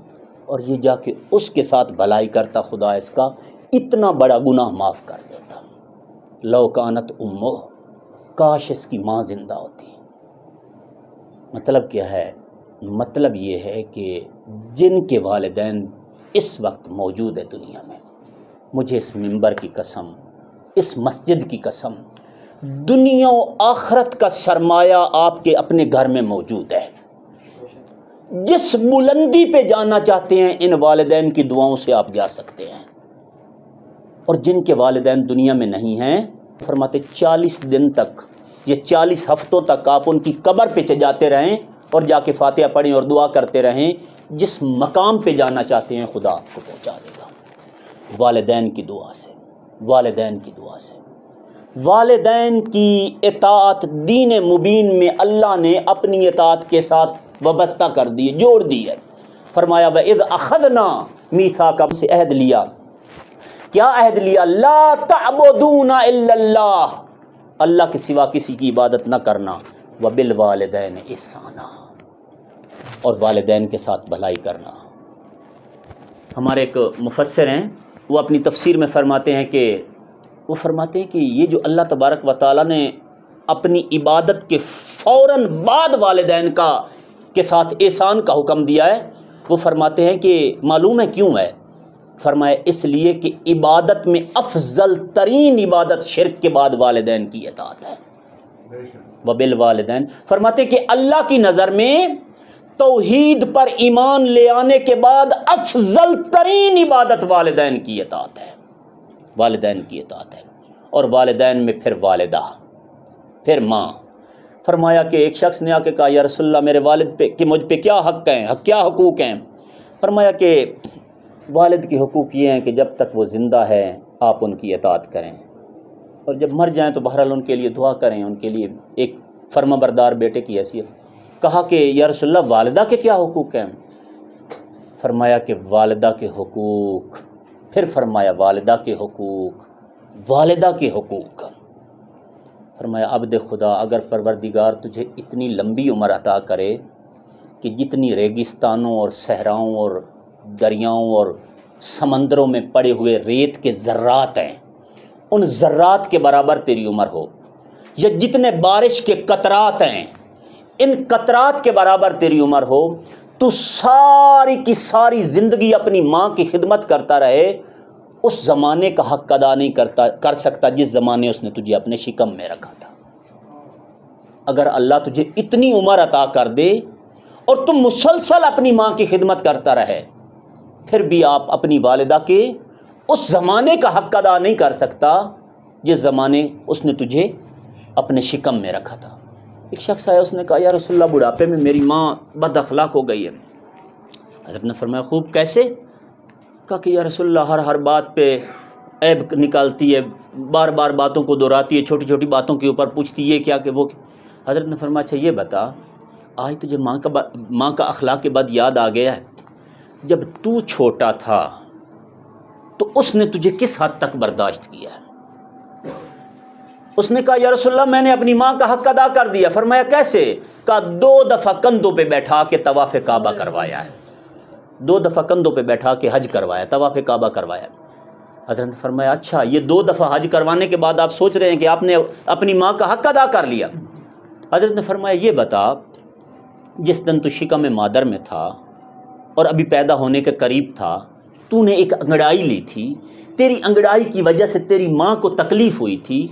اور یہ جا کے اس کے ساتھ بھلائی کرتا، خدا اس کا اتنا بڑا گناہ معاف کر دیتا۔ لو کانت امہ، کاش اس کی ماں زندہ ہوتی۔ مطلب کیا ہے؟ مطلب یہ ہے کہ جن کے والدین اس وقت موجود ہے دنیا میں، مجھے اس منبر کی قسم، اس مسجد کی قسم، دنیا و آخرت کا سرمایہ آپ کے اپنے گھر میں موجود ہے۔ جس بلندی پہ جانا چاہتے ہیں ان والدین کی دعاؤں سے آپ جا سکتے ہیں، اور جن کے والدین دنیا میں نہیں ہیں، فرماتے 40 دن تک یا 40 ہفتوں تک آپ ان کی قبر پہ جاتے رہیں اور جا کے فاتحہ پڑھیں اور دعا کرتے رہیں، جس مقام پہ جانا چاہتے ہیں خدا آپ کو پہنچا دے گا، والدین کی دعا سے۔ والدین کی اطاعت دین مبین میں اللہ نے اپنی اطاعت کے ساتھ وابستہ کر دی، جوڑ دی ہے۔ فرمایا وَإِذْ أَخَذْنَا مِيثَاقَكُمْ سے عہد لیا، کیا عہد لیا؟ لا تعبدون الا اللہ، اللہ کے سوا کسی کی عبادت نہ کرنا، وبالوالدین احسانا، اور والدین کے ساتھ بھلائی کرنا۔ ہمارے ایک مفسر ہیں، وہ اپنی تفسیر میں فرماتے ہیں کہ یہ جو اللہ تبارک و تعالیٰ نے اپنی عبادت کے فوراً بعد والدین کے ساتھ احسان کا حکم دیا ہے، وہ فرماتے ہیں کہ معلوم ہے کیوں ہے؟ فرمایا اس لیے کہ عبادت میں افضل ترین عبادت شرک کے بعد والدین کی اطاعت ہے۔ وبالوالدین فرماتے ہیں کہ اللہ کی نظر میں توحید پر ایمان لے آنے کے بعد افضل ترین عبادت والدین کی اطاعت ہے، اور والدین میں پھر والدہ، پھر ماں۔ فرمایا کہ ایک شخص نے آ کے کہا یا رسول اللہ میرے والد پہ کہ مجھ پہ کیا حق ہیں، کیا حقوق ہیں؟ فرمایا کہ والد کے حقوق یہ ہیں کہ جب تک وہ زندہ ہے آپ ان کی اطاعت کریں، اور جب مر جائیں تو بہرحال ان کے لیے دعا کریں، ان کے لیے ایک فرما بردار بیٹے کی حیثیت۔ کہا کہ یا رسول اللہ والدہ کے کیا حقوق ہیں؟ فرمایا کہ والدہ کے حقوق، پھر فرمایا والدہ کے حقوق۔ فرمایا عبد خدا، اگر پروردگار تجھے اتنی لمبی عمر عطا کرے کہ جتنی ریگستانوں اور صحراؤں اور دریاؤں اور سمندروں میں پڑے ہوئے ریت کے ذرات ہیں، ان ذرات کے برابر تیری عمر ہو، یا جتنے بارش کے قطرات ہیں ان قطرات کے برابر تیری عمر ہو، تو ساری کی ساری زندگی اپنی ماں کی خدمت کرتا رہے، اس زمانے کا حق ادا نہیں کر سکتا جس زمانے اس نے تجھے اپنے شکم میں رکھا تھا۔ اگر اللہ تجھے اتنی عمر عطا کر دے اور تم مسلسل اپنی ماں کی خدمت کرتا رہے، پھر بھی آپ اپنی والدہ کے اس زمانے کا حق ادا نہیں کر سکتا جس زمانے اس نے تجھے اپنے شکم میں رکھا تھا۔ ایک شخص آیا، اس نے کہا یا رسول اللہ بڑھاپے میں میری ماں بد اخلاق ہو گئی ہے۔ حضرت نے فرمایا خوب کیسے؟ کہا کہ یا رسول اللہ ہر بات پہ عیب نکالتی ہے، بار بار باتوں کو دہراتی ہے، چھوٹی چھوٹی باتوں کے اوپر پوچھتی ہے کیا کہ وہ۔ حضرت نے فرمایا اچھا یہ بتا، آج تجھے ماں کا اخلاق بد یاد آ گیا ہے؟ جب تو چھوٹا تھا تو اس نے تجھے کس حد تک برداشت کیا ہے؟ اس نے کہا یا رسول اللہ میں نے اپنی ماں کا حق ادا کر دیا۔ فرمایا کیسے؟ کہا 2 دفعہ کندھوں پہ بیٹھا کے طواف کعبہ کروایا ہے، 2 دفعہ کندھوں پہ بیٹھا کے حج کروایا، طواف کعبہ کروایا۔ حضرت نے فرمایا اچھا یہ 2 دفعہ حج کروانے کے بعد آپ سوچ رہے ہیں کہ آپ نے اپنی ماں کا حق ادا کر لیا؟ حضرت نے فرمایا یہ بتا، جس دن تو شکم مادر میں تھا اور ابھی پیدا ہونے کے قریب تھا، تو نے ایک انگڑائی لی تھی، تیری انگڑائی کی وجہ سے تیری ماں کو تکلیف ہوئی تھی،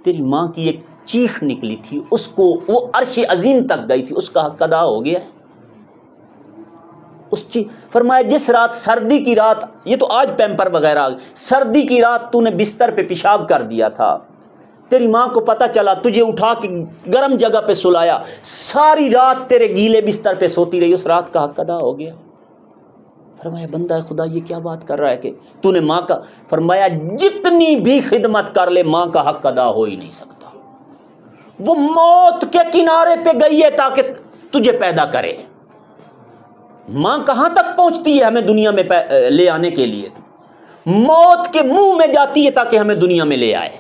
تیری ماں کی ایک چیخ نکلی تھی، اس کو وہ عرش عظیم تک گئی تھی، اس کا حق ادا ہو گیا ہے۔ فرمایا جس رات سردی کی رات، یہ تو آج پیمپر وغیرہ، سردی کی رات تو نے بستر پہ پیشاب کر دیا تھا، تیری ماں کو پتہ چلا، تجھے اٹھا کے گرم جگہ پہ سلایا، ساری رات تیرے گیلے بستر پہ سوتی رہی، اس رات کا حق ادا ہو گیا۔ فرمایا بندہ خدا یہ کیا بات کر رہا ہے کہ تو نے ماں کا، فرمایا جتنی بھی خدمت کر لے ماں کا حق ادا ہو ہی نہیں سکتا۔ وہ موت کے کنارے پہ گئی ہے تاکہ تجھے پیدا کرے۔ ماں کہاں تک پہنچتی ہے ہمیں دنیا میں لے آنے کے لیے؟ موت کے منہ میں جاتی ہے تاکہ ہمیں دنیا میں لے آئے۔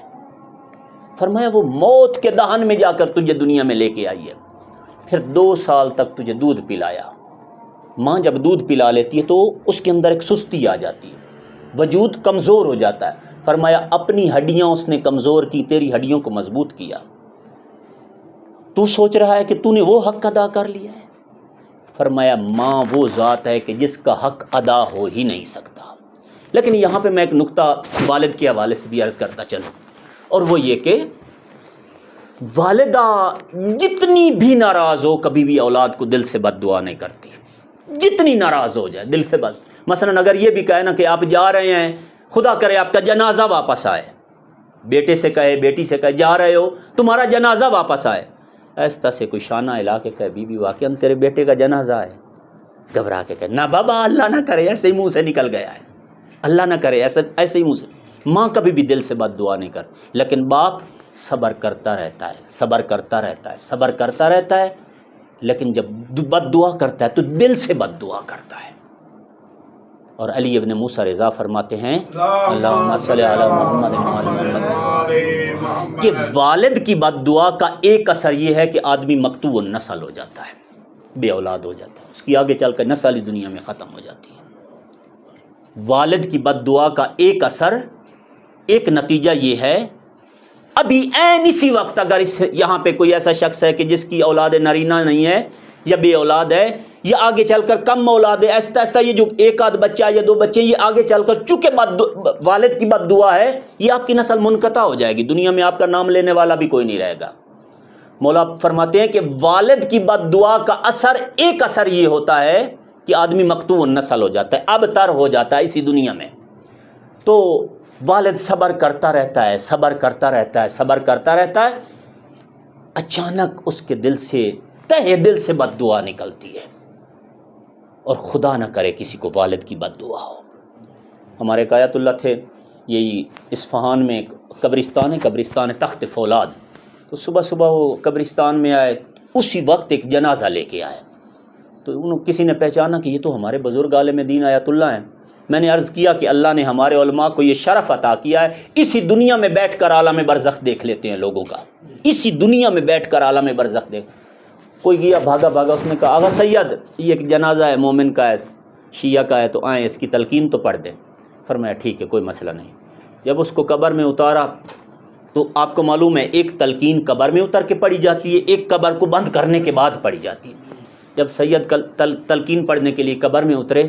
فرمایا وہ موت کے دہن میں جا کر تجھے دنیا میں لے کے آئی ہے، پھر 2 سال تک تجھے دودھ پلایا۔ ماں جب دودھ پلا لیتی ہے تو اس کے اندر ایک سستی آ جاتی ہے، وجود کمزور ہو جاتا ہے۔ فرمایا اپنی ہڈیاں اس نے کمزور کی، تیری ہڈیوں کو مضبوط کیا۔ تو سوچ رہا ہے کہ تو نے وہ حق ادا کر لیا ہے؟ فرمایا ماں وہ ذات ہے کہ جس کا حق ادا ہو ہی نہیں سکتا۔ لیکن یہاں پہ میں ایک نقطہ والد کے حوالے سے بھی عرض کرتا چلوں، اور وہ یہ کہ والدہ جتنی بھی ناراض ہو کبھی بھی اولاد کو دل سے بد دعا نہیں کرتی، جتنی ناراض ہو جائے دل سے بد۔ مثلا اگر یہ بھی کہے نا کہ آپ جا رہے ہیں، خدا کرے آپ کا جنازہ واپس آئے، بیٹے سے کہے بیٹی سے کہے جا رہے ہو تمہارا جنازہ واپس آئے، ایسا سے کوئی شانہ ہلا کے کہے بی بی واقعا تیرے بیٹے کا جنازہ ہے، گھبرا کے کہے نہ بابا اللہ نہ کرے، ایسے ہی منہ سے نکل گیا ہے، اللہ نہ کرے، ایسے ہی منہ سے۔ ماں کبھی بھی دل سے بد دعا نہیں کرتی، لیکن باپ صبر کرتا رہتا ہے، صبر کرتا رہتا ہے، صبر کرتا رہتا ہے، لیکن جب بد دعا کرتا ہے تو دل سے بد دعا کرتا ہے۔ اور علی ابن موسیٰ رضا فرماتے ہیں اللہم صلی علی محمد وعلی محمد، کہ والد کی بد دعا کا ایک اثر یہ ہے کہ آدمی مقطوع النسل ہو جاتا ہے، بے اولاد ہو جاتا ہے، اس کی آگے چل کر نسل دنیا میں ختم ہو جاتی ہے۔ والد کی بد دعا کا ایک اثر، ایک نتیجہ یہ ہے، ابھی عین اسی وقت اگر یہاں پہ کوئی ایسا شخص ہے کہ جس کی اولاد نرینہ نہیں ہے یا بے اولاد ہے، یا آگے چل کر کم اولاد ہے، ایسا ایسا یہ جو 1 آدھ بچہ یا 2 بچے، یہ آگے چل کر چونکہ والد کی بد دعا ہے، یہ آپ کی نسل منقطع ہو جائے گی، دنیا میں آپ کا نام لینے والا بھی کوئی نہیں رہے گا۔ مولا فرماتے ہیں کہ والد کی بد دعا کا اثر، ایک اثر یہ ہوتا ہے کہ آدمی مقطوع النسل ہو جاتا ہے، اب تر ہو جاتا ہے اسی دنیا میں۔ تو والد صبر کرتا رہتا ہے، صبر کرتا رہتا ہے، صبر کرتا رہتا ہے، اچانک اس کے دل سے، تہہ دل سے بد دعا نکلتی ہے، اور خدا نہ کرے کسی کو والد کی بد دعا ہو۔ ہمارے ایک آیت اللہ تھے، یہی اصفہان میں ایک قبرستان ہے، قبرستان تخت فولاد، تو صبح صبح وہ قبرستان میں آئے، اسی وقت ایک جنازہ لے کے آئے، تو کسی نے پہچانا کہ یہ تو ہمارے بزرگ عالم دین آیت اللہ ہیں۔ میں نے عرض کیا کہ اللہ نے ہمارے علماء کو یہ شرف عطا کیا ہے، اسی دنیا میں بیٹھ کر عالم برزخ دیکھ لیتے ہیں لوگوں کا، اسی دنیا میں بیٹھ کر عالم برزخ دیکھ۔ کوئی گیا بھاگا بھاگا، اس نے کہا آغا سید یہ ایک جنازہ ہے، مومن کا ہے، شیعہ کا ہے، تو آئیں اس کی تلقین تو پڑھ دیں۔ فرمایا ٹھیک ہے کوئی مسئلہ نہیں۔ جب اس کو قبر میں اتارا تو آپ کو معلوم ہے ایک تلقین قبر میں اتر کے پڑھی جاتی ہے، ایک قبر کو بند کرنے کے بعد پڑھی جاتی ہے۔ جب سید تلقین پڑھنے کے لیے قبر میں اترے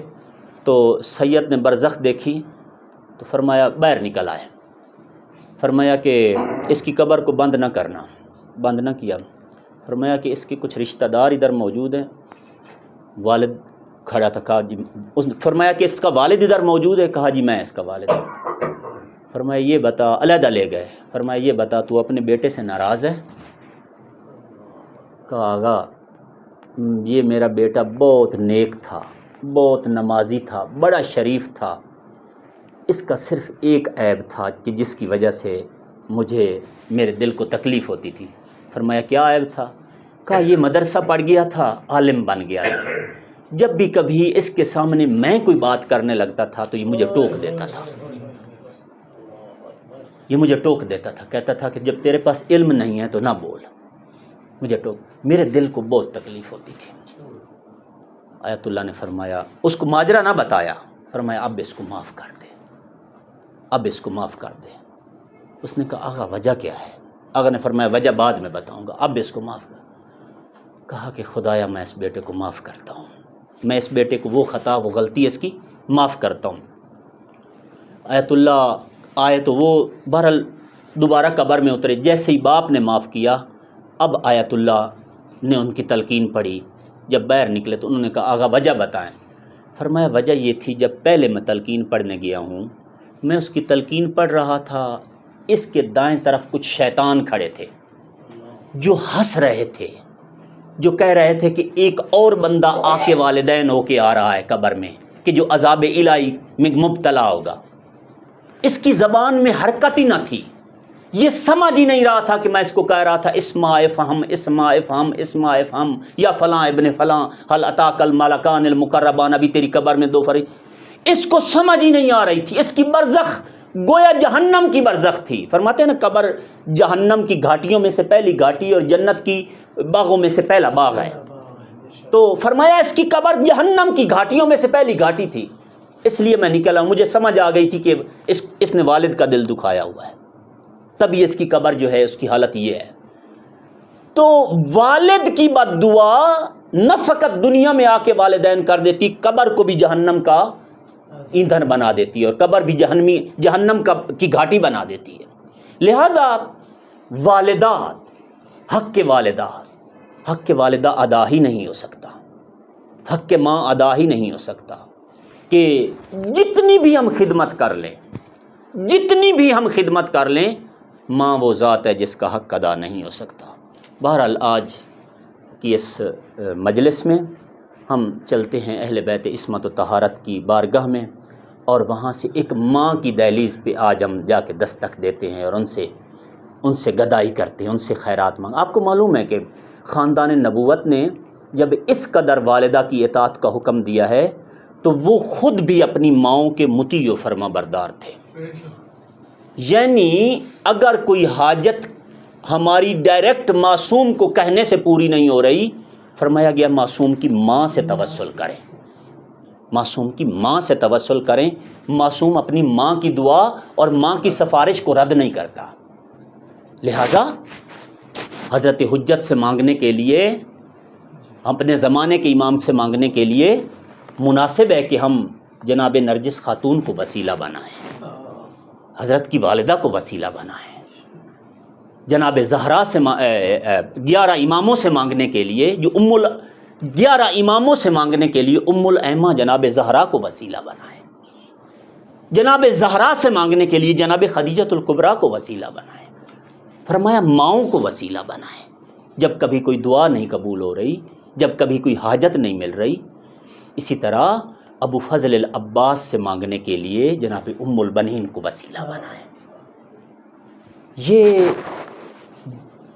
تو سید نے برزخ دیکھی تو فرمایا باہر نکل آئے، فرمایا کہ اس کی قبر کو بند نہ کرنا، بند نہ کیا، فرمایا کہ اس کے کچھ رشتہ دار ادھر موجود ہیں۔ والد کھڑا تھا، کہا جی، فرمایا کہ اس کا والد ادھر موجود ہے، کہا جی میں اس کا والد ہوں۔ فرمایا یہ بتا، علیحدہ لے گئے، فرمایا یہ بتا تو اپنے بیٹے سے ناراض ہے؟ کہا آغا یہ میرا بیٹا بہت نیک تھا، بہت نمازی تھا، بڑا شریف تھا، اس کا صرف ایک عیب تھا کہ جس کی وجہ سے مجھے میرے دل کو تکلیف ہوتی تھی۔ فرمایا کیا عیب تھا؟ کہا یہ مدرسہ پڑھ گیا تھا، عالم بن گیا تھا، جب بھی کبھی اس کے سامنے میں کوئی بات کرنے لگتا تھا تو یہ مجھے ٹوک دیتا تھا، یہ مجھے ٹوک دیتا تھا، کہتا تھا کہ جب تیرے پاس علم نہیں ہے تو نہ بول، مجھے ٹوک، میرے دل کو بہت تکلیف ہوتی تھی۔ آیت اللہ نے فرمایا، اس کو ماجرا نہ بتایا، فرمایا اب اس کو معاف کر دے، اب اس کو معاف کر دے۔ اس نے کہا آقا وجہ کیا ہے؟ آقا نے فرمایا وجہ بعد میں بتاؤں گا، اب اس کو معاف کر۔ کہا کہ خدایا میں اس بیٹے کو معاف کرتا ہوں، میں اس بیٹے کو وہ خطا وہ غلطی اس کی معاف کرتا ہوں۔ آیت اللہ آئے تو وہ بہرحال دوبارہ قبر میں اترے، جیسے ہی باپ نے معاف کیا اب آیت اللہ نے ان کی تلقین پڑھی۔ جب باہر نکلے تو انہوں نے کہا آقا وجہ بتائیں۔ فرمایا وجہ یہ تھی جب پہلے میں تلقین پڑھنے گیا ہوں، میں اس کی تلقین پڑھ رہا تھا، اس کے دائیں طرف کچھ شیطان کھڑے تھے جو ہنس رہے تھے، جو کہہ رہے تھے کہ ایک اور بندہ آ کے والدین ہو کے آ رہا ہے قبر میں کہ جو عذاب الہی میں مبتلا ہوگا۔ اس کی زبان میں حرکت ہی نہ تھی، یہ سمجھ ہی نہیں رہا تھا کہ میں اس کو کہہ رہا تھا اسمع افہم اسمع افہم اسمع افہم یا فلاں ابن فلاں حل اتاک الملکان المقربان، ابھی تیری قبر میں دو فرشتے۔ اس کو سمجھ ہی نہیں آ رہی تھی، اس کی برزخ گویا جہنم کی برزخ تھی۔ فرماتے ہیں نا قبر جہنم کی گھاٹیوں میں سے پہلی گھاٹی اور جنت کی باغوں میں سے پہلا باغ ہے، تو فرمایا اس کی قبر جہنم کی گھاٹیوں میں سے پہلی گھاٹی تھی، اس لیے میں نکلا، مجھے سمجھ آ گئی تھی کہ اس نے والد کا دل دکھایا ہوا ہے، تبھی اس کی قبر جو ہے اس کی حالت یہ ہے۔ تو والد کی بد دعا نہ فقط دنیا میں آ کے والدین کر دیتی، قبر کو بھی جہنم کا ایندھن بنا دیتی ہے اور قبر بھی جہنم کی گھاٹی بنا دیتی ہے۔ لہٰذا والدات، حق کے والدہ ادا ہی نہیں ہو سکتا، حق کے ماں ادا ہی نہیں ہو سکتا، کہ جتنی بھی ہم خدمت کر لیں ماں وہ ذات ہے جس کا حق ادا نہیں ہو سکتا۔ بہرحال آج کی اس مجلس میں ہم چلتے ہیں اہل بیت عصمت و طہارت کی بارگاہ میں، اور وہاں سے ایک ماں کی دہلیز پہ آج ہم جا کے دستک دیتے ہیں اور ان سے گدائی کرتے ہیں، ان سے خیرات مانگ۔ آپ کو معلوم ہے کہ خاندان نبوت نے جب اس قدر والدہ کی اطاعت کا حکم دیا ہے تو وہ خود بھی اپنی ماؤں کے مطیع و فرما بردار تھے۔ یعنی اگر کوئی حاجت ہماری ڈائریکٹ معصوم کو کہنے سے پوری نہیں ہو رہی، فرمایا گیا معصوم کی ماں سے توسل کریں، معصوم کی ماں سے توسل کریں۔ معصوم اپنی ماں کی دعا اور ماں کی سفارش کو رد نہیں کرتا، لہذا حضرت حجت سے مانگنے کے لیے، اپنے زمانے کے امام سے مانگنے کے لیے مناسب ہے کہ ہم جناب نرجس خاتون کو وسیلہ بنائیں، حضرت کی والدہ کو وسیلہ بنائیں۔ جناب زہرا سے 11 اماموں سے مانگنے کے لیے، جو 11 اماموں سے مانگنے کے لیے ام الائمہ جناب زہرا کو وسیلہ بنائیں، جناب زہرا سے مانگنے کے لیے جناب خدیجۃ الکبریٰ کو وسیلہ بنائیں۔ فرمایا ماؤں کو وسیلہ بنائیں، جب کبھی کوئی دعا نہیں قبول ہو رہی، جب کبھی کوئی حاجت نہیں مل رہی۔ اسی طرح ابو فضل العباس سے مانگنے کے لیے جناب ام البنین کو وسیلہ بنائیں۔ یہ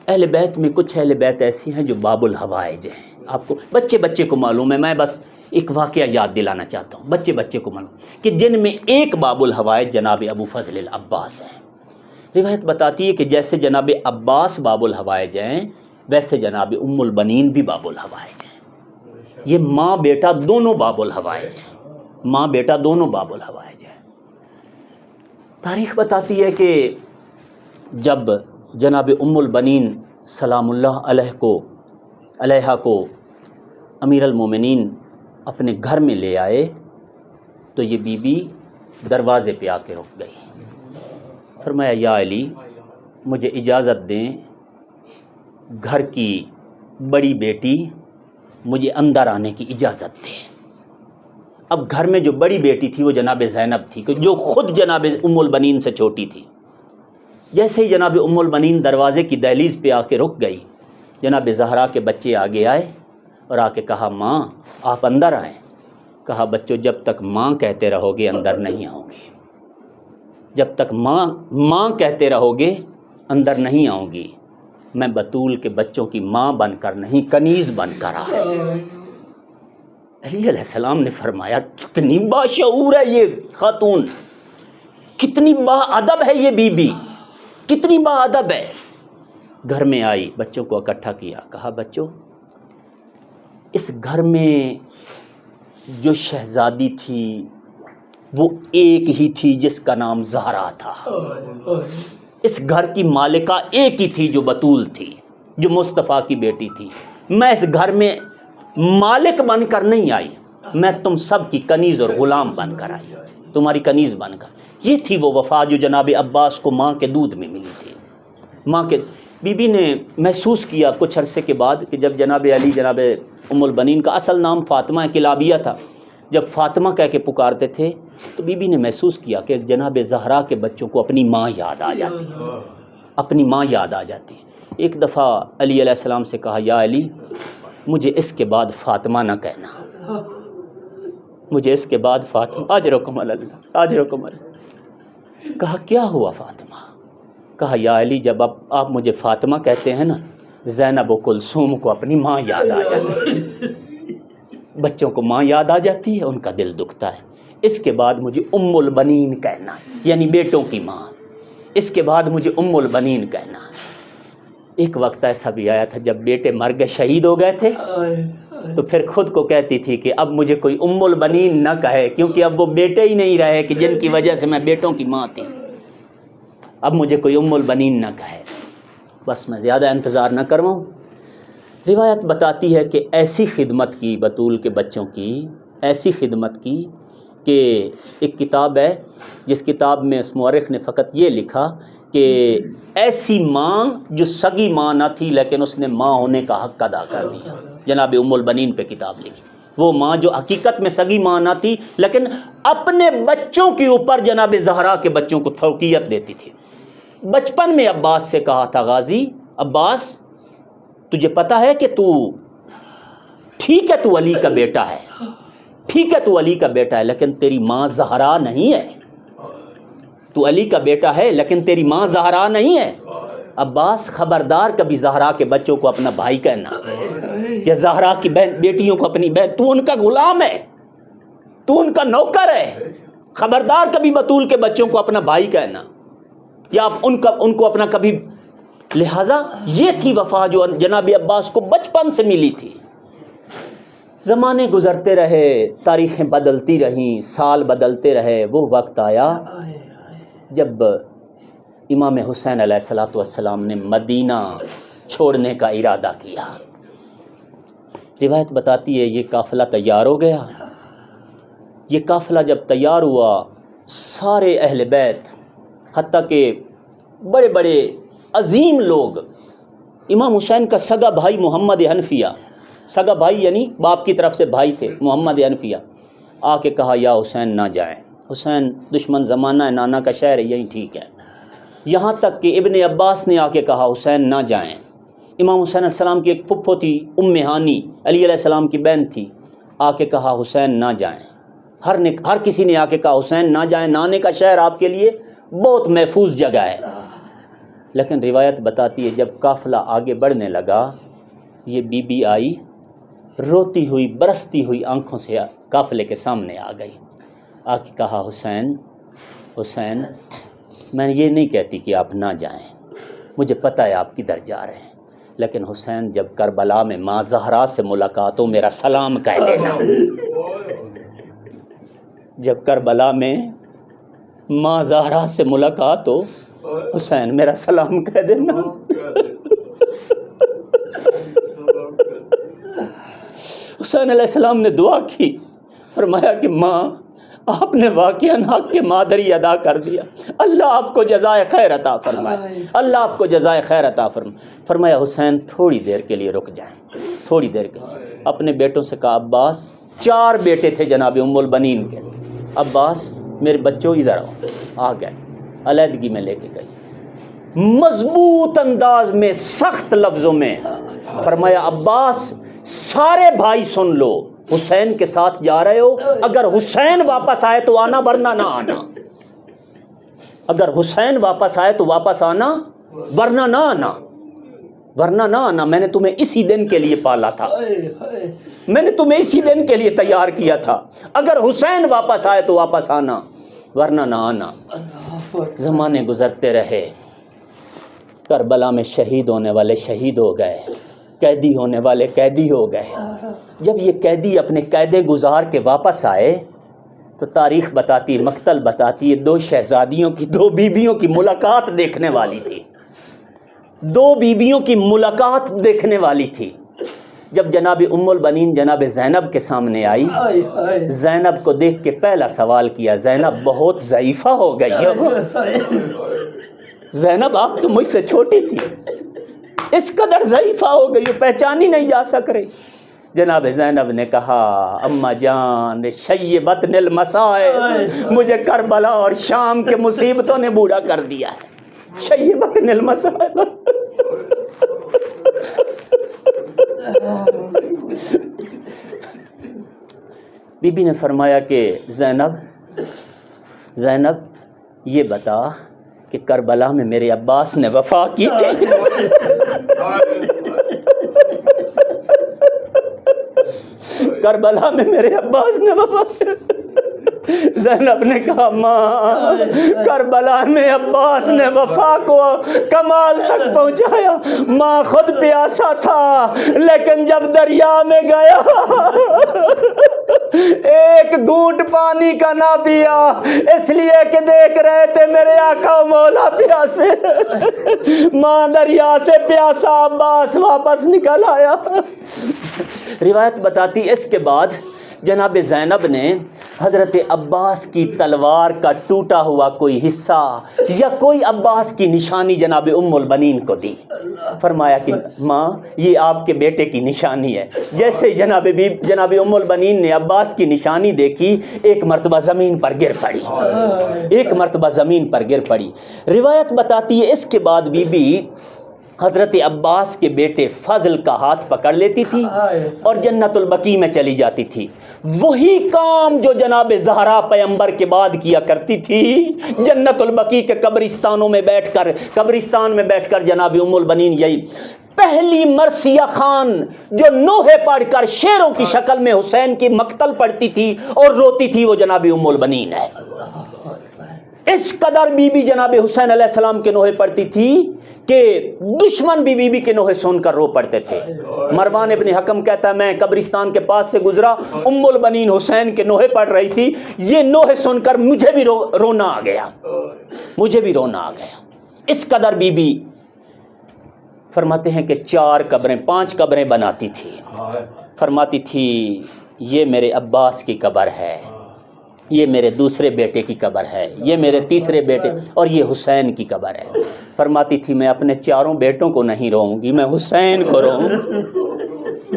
اہل بیت میں کچھ اہل بیت ایسی ہیں جو باب الحوائج ہیں، آپ کو بچے کو معلوم ہے، میں بس ایک واقعہ یاد دلانا چاہتا ہوں، بچے کو معلوم کہ جن میں ایک باب الحوائج جناب ابو فضل العباس ہیں۔ روایت بتاتی ہے کہ جیسے جناب عباس باب الحوائج ہیں ویسے جناب ام البنین بھی باب الحوائج ہیں۔ یہ ماں بیٹا دونوں باب الحوائج ہیں، تاریخ بتاتی ہے کہ جب جناب ام البنین سلام اللہ علیہا کو امیر المومنین اپنے گھر میں لے آئے تو یہ بی بی دروازے پہ آ کے رک گئی۔ فرمایا یا علی مجھے اجازت دیں، گھر کی بڑی بیٹی مجھے اندر آنے کی اجازت دے۔ اب گھر میں جو بڑی بیٹی تھی وہ جناب زینب تھی، جو خود جناب ام البنین سے چھوٹی تھی۔ جیسے ہی جناب ام البنین دروازے کی دہلیز پہ آ کے رک گئی، جناب زہرا کے بچے آگے آئے اور آ کے کہا ماں آپ اندر آئیں۔ کہا بچوں جب تک ماں کہتے رہو گے اندر نہیں آؤ گے، جب تک ماں کہتے رہو گے اندر نہیں آؤں گی، میں بطول کے بچوں کی ماں بن کر نہیں کنیز بن کر آ۔ علی علیہ السلام نے فرمایا کتنی باشعور ہے یہ خاتون، کتنی با ادب ہے یہ بی بی، کتنی با ادب ہے۔ گھر میں آئی، بچوں کو اکٹھا کیا، کہا بچوں اس گھر میں جو شہزادی تھی وہ ایک ہی تھی جس کا نام زہرا تھا. اس گھر کی مالکہ ایک ہی تھی جو بطول تھی، جو مصطفیٰ کی بیٹی تھی. میں اس گھر میں مالک بن کر نہیں آئی، میں تم سب کی کنیز اور غلام بن کر آئی، تمہاری کنیز بن کر. یہ تھی وہ وفا جو جناب عباس کو ماں کے دودھ میں ملی تھی. ماں کے بی بی نے محسوس کیا کچھ عرصے کے بعد کہ جب جناب علی، جناب ام البنین کا اصل نام فاطمہ کلابیہ تھا، جب فاطمہ کہہ کے پکارتے تھے تو بی بی نے محسوس کیا کہ جناب زہرا کے بچوں کو اپنی ماں یاد آ جاتی ہے، اپنی ماں یاد آ جاتی ہے. ایک دفعہ علی علیہ السلام سے کہا، یا علی مجھے اس کے بعد فاطمہ نہ کہنا، مجھے اس کے بعد فاطمہ. اجرکم اللہ، اجرکم اللہ. کہا کیا ہوا فاطمہ؟ کہا یا علی جب آپ مجھے فاطمہ کہتے ہیں نا، زینب و کلثوم کو اپنی ماں یاد آ جاتی ہے، بچوں کو ماں یاد آ جاتی ہے، ان کا دل دکھتا ہے. اس کے بعد مجھے ام البنین کہنا ہے، یعنی بیٹوں کی ماں. اس کے بعد مجھے ام البنین کہنا ہے. ایک وقت ایسا بھی آیا تھا جب بیٹے مر گئے، شہید ہو گئے تھے، تو پھر خود کو کہتی تھی کہ اب مجھے کوئی ام البنین نہ کہے، کیونکہ اب وہ بیٹے ہی نہیں رہے کہ جن کی وجہ سے میں بیٹوں کی ماں تھی. اب مجھے کوئی ام البنین نہ کہے. بس میں زیادہ انتظار نہ کرواؤں. روایت بتاتی ہے کہ ایسی خدمت کی بطول کے بچوں کی، ایسی خدمت کی کہ ایک کتاب ہے جس کتاب میں اس مورخ نے فقط یہ لکھا کہ ایسی ماں جو سگی ماں نہ تھی لیکن اس نے ماں ہونے کا حق ادا کر دیا. جناب ام البنین پہ کتاب لکھی، وہ ماں جو حقیقت میں سگی ماں نہ تھی لیکن اپنے بچوں کے اوپر جناب زہرا کے بچوں کو فوقیت دیتی تھی. بچپن میں عباس سے کہا تھا، غازی عباس تجھے پتا ہے کہ تو ٹھیک ہے، تو علی کا بیٹا ہے، ٹھیک ہے تو علی کا بیٹا ہے، لیکن تیری ماں زہرا نہیں ہے. تو علی کا بیٹا ہے لیکن تیری ماں زہرا نہیں ہے. عباس خبردار کبھی زہرا کے بچوں کو اپنا بھائی کہنا، یا زہرا کی بیٹیوں کو اپنی بہن. تو ان کا غلام ہے، تو ان کا نوکر ہے. خبردار کبھی بطول کے بچوں کو اپنا بھائی کہنا یا ان کو اپنا کبھی. لہٰذا یہ تھی وفا جو جناب عباس کو بچپن سے ملی تھی. زمانے گزرتے رہے، تاریخیں بدلتی رہیں، سال بدلتے رہے. وہ وقت آیا جب امام حسین علیہ الصلوۃ والسلام نے مدینہ چھوڑنے کا ارادہ کیا. روایت بتاتی ہے یہ قافلہ تیار ہو گیا. یہ قافلہ جب تیار ہوا، سارے اہل بیت، حتیٰ کہ بڑے بڑے عظیم لوگ، امام حسین کا سگا بھائی محمد حنفیہ، سگا بھائی یعنی باپ کی طرف سے بھائی تھے محمد حنفیہ، آ کے کہا یا حسین نہ جائیں، حسین دشمن زمانہ ہے، نانا کا شہر ہے، یہی ٹھیک ہے. یہاں تک کہ ابن عباس نے آ کے کہا حسین نہ جائیں. امام حسین علیہ السلام کی ایک پھپھو تھی ام ہانی، علی علیہ السلام کی بہن تھی، آ کے کہا حسین نہ جائیں. ہر کسی نے آ کے کہا حسین نہ جائیں، نانے کا شہر آپ کے لیے بہت محفوظ جگہ ہے. لیکن روایت بتاتی ہے جب قافلہ آگے بڑھنے لگا، یہ بی بی آئی، روتی ہوئی برستی ہوئی آنکھوں سے قافلے کے سامنے آ گئی. آ کے کہا حسین حسین میں یہ نہیں کہتی کہ آپ نہ جائیں، مجھے پتہ ہے آپ کدھر جا رہے ہیں، لیکن حسین جب کربلا میں ماں زہرا سے ملاقات ہو میرا سلام کہہ دینا. جب کربلا میں ماں زہرا سے ملاقات ہو حسین میرا سلام کہہ دینا. حسین علیہ السلام نے دعا کی، فرمایا کہ ماں آپ نے واقعاً حق کے مادری ادا کر دیا، اللہ آپ کو جزائے خیر عطا فرمائے، اللہ آپ کو جزائے خیر عطا فرمائے. فرمایا حسین تھوڑی دیر کے لیے رک جائیں، تھوڑی دیر کے لیے. اپنے بیٹوں سے کہا عباس، 4 بیٹے تھے جناب ام البنین کے، عباس میرے بچوں ادھر آ گئے. علیحدگی میں لے کے گئی، مضبوط انداز میں، سخت لفظوں میں فرمایا عباس سارے بھائی سن لو، حسین کے ساتھ جا رہے ہو، اگر حسین واپس آئے تو آنا ورنہ نہ آنا. اگر حسین واپس آئے تو واپس آنا ورنہ نہ آنا، ورنہ نہ آنا. میں نے تمہیں اسی دن کے لیے پالا تھا، میں نے تمہیں اسی دن کے لیے تیار کیا تھا. اگر حسین واپس آئے تو واپس آنا ورنہ نہ آنا. زمانے گزرتے رہے، کربلا میں شہید ہونے والے شہید ہو گئے، قیدی ہونے والے قیدی ہو گئے. جب یہ قیدی اپنے قیدیں گزار کے واپس آئے تو تاریخ بتاتی ہے، مقتل بتاتی ہے، 2 شہزادیوں کی، 2 بیویوں کی ملاقات دیکھنے والی تھی، 2 بیویوں کی ملاقات دیکھنے والی تھی۔ جب جناب ام البنین جناب زینب کے سامنے آئی، زینب کو دیکھ کے پہلا سوال کیا، زینب بہت ضعیفہ ہو گئی ہو، زینب آپ تو مجھ سے چھوٹی تھی، اس قدر ضعیفہ ہو گئی ہو، پہچانی نہیں جا سک رہی۔ جناب زینب نے کہا اماں جان شیبتنی المصائب، مجھے کربلا اور شام کے مصیبتوں نے بوڑھا کر دیا ہے، شیبتنی المصائب۔ بی بی نے فرمایا کہ زینب یہ بتا کہ کربلا میں میرے عباس نے وفا کی تھی؟ کربلا میں میرے عباس نے وفا کی؟ زینب نے کہا ماں کربلا میں عباس نے وفا کو کمال تک پہنچایا، ماں خود پیاسا تھا لیکن جب دریا میں گیا ایک گھونٹ پانی کا نہ پیا، اس لیے کہ دیکھ رہے تھے میرے آقا و مولا پیاسے، ماں دریا سے پیاسا عباس واپس نکل آیا۔ روایت بتاتی اس کے بعد جناب زینب نے حضرت عباس کی تلوار کا ٹوٹا ہوا کوئی حصہ یا کوئی عباس کی نشانی جناب ام البنین کو دی، فرمایا کہ ماں یہ آپ کے بیٹے کی نشانی ہے۔ جیسے جناب ام البنین نے عباس کی نشانی دیکھی، ایک مرتبہ زمین پر گر پڑی، ایک مرتبہ زمین پر گر پڑی۔ روایت بتاتی ہے اس کے بعد بی بی حضرت عباس کے بیٹے فضل کا ہاتھ پکڑ لیتی تھی اور جنت البقیع میں چلی جاتی تھی۔ وہی کام جو جناب زہرا پیغمبر کے بعد کیا کرتی تھی، جنت البقیع کے قبرستان میں بیٹھ کر جناب ام البنین یہی پہلی مرثیہ خان جو نوحے پڑھ کر شیروں کی شکل میں حسین کی مقتل پڑھتی تھی اور روتی تھی، وہ جناب ام البنین ہے۔ اس قدر بی بی جناب حسین علیہ السلام کے نوحے پڑھتی تھی کہ دشمن بھی بی بی کے نوحے سن کر رو پڑتے تھے۔ مروان ابن حکم کہتا ہے میں قبرستان کے پاس سے گزرا، ام البنین حسین کے نوحے پڑھ رہی تھی، یہ نوحے سن کر مجھے بھی رونا آ گیا، مجھے بھی رونا آ گیا۔ اس قدر بی بی فرماتے ہیں کہ 4 قبریں 5 قبریں بناتی تھی، فرماتی تھی یہ میرے عباس کی قبر ہے، یہ میرے دوسرے بیٹے کی قبر ہے، یہ میرے تیسرے بیٹے، اور یہ حسین کی قبر ہے۔ فرماتی تھی میں اپنے 4 بیٹوں کو نہیں روؤں گی، میں حسین کو روؤں گی،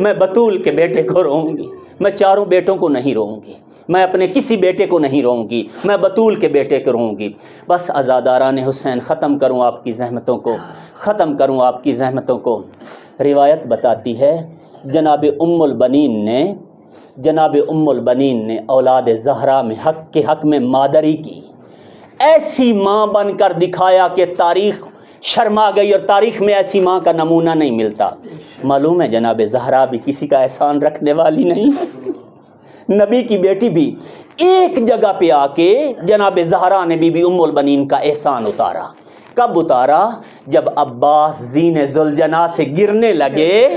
میں بطول کے بیٹے کو روؤں گی، میں 4 بیٹوں کو نہیں روؤں گی، میں اپنے کسی بیٹے کو نہیں روؤں گی، میں بطول کے بیٹے کو روؤں گی۔ بس عزاداران حسین ختم کروں آپ کی زحمتوں کو، ختم کروں آپ کی زحمتوں کو۔ روایت بتاتی ہے جناب ام البنین نے اولاد زہرا میں حق میں مادری کی، ایسی ماں بن کر دکھایا کہ تاریخ شرما گئی، اور تاریخ میں ایسی ماں کا نمونہ نہیں ملتا۔ معلوم ہے جناب زہرا بھی کسی کا احسان رکھنے والی نہیں، نبی کی بیٹی بھی ایک جگہ پہ آ کے جناب زہرا نے بی بی ام البنین کا احسان اتارا۔ کب اتارا؟ جب عباس زین ذوالجناح سے گرنے لگے،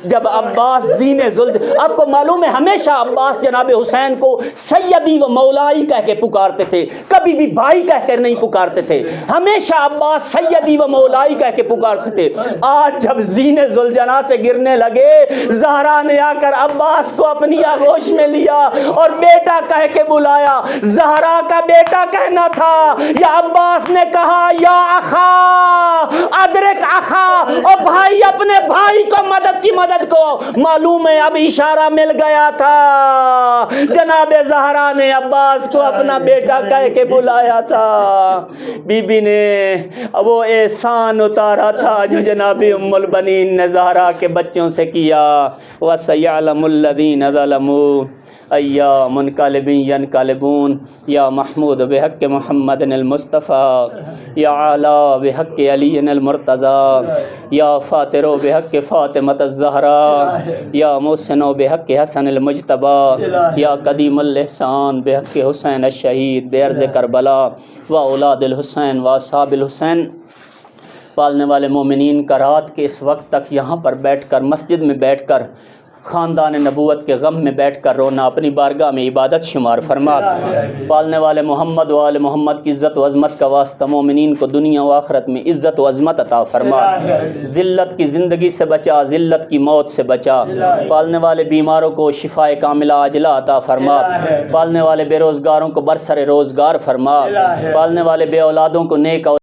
جب عباس زین ذوالجناح، آپ کو معلوم ہے ہمیشہ عباس جناب حسین کو سیدی و مولائی کہہ کے پکارتے تھے، کبھی بھی بھائی کہہ کر نہیں پکارتے تھے، ہمیشہ عباس سیدی و مولائی کہہ کے پکارتے تھے۔ آج جب زین ذوالجناح سے گرنے لگے، زہرا نے آ کر عباس کو اپنی آغوش میں لیا اور بیٹا کہہ کے بلایا۔ زہرا کا بیٹا کہنا تھا یا عباس نے کہا یا اخا ادرک اخا، اور بھائی اپنے بھائی کو مدد کی مدد کو۔ معلوم ہے اب اشارہ مل گیا تھا، جناب زہرا نے عباس کو اپنا بیٹا کہہ کے بلایا تھا۔ بی بی نے وہ احسان اتارا تھا جو جناب ام البنین نے زہرا کے بچوں سے کیا۔ وَسَيَعْلَمُ الَّذِينَ ظَلَمُوا أَيَّ مُنْقَلِبٍ يَنْقَلِبُونَ یا محمود بحق محمد المصطفیٰ، یا اعلیٰ بحق علی المرتضیٰ، یا فاتر بحق فاطمۃ الزہرا، یا محسن بحق حسن المجتبیٰ، یا قدیم الاحسان بحق حسین الشہید بعرض کربلا و اولاد الحسین و اصحاب الحسین۔ پالنے والے مومنین کا رات کے اس وقت تک یہاں پر بیٹھ کر، مسجد میں بیٹھ کر خاندان نبوت کے غم میں بیٹھ کر رونا اپنی بارگاہ میں عبادت شمار فرما۔ پالنے والے محمد و آل محمد کی عزت و عظمت کا واسطہ مومنین کو دنیا و آخرت میں عزت و عظمت عطا فرما۔ ذلت کی زندگی سے بچا، ذلت کی موت سے بچا۔ پالنے والے بیماروں کو شفائے کاملہ عاجلہ عطا فرما۔ پالنے والے بے روزگاروں کو برسر روزگار فرما۔ پالنے والے بے اولادوں کو نیک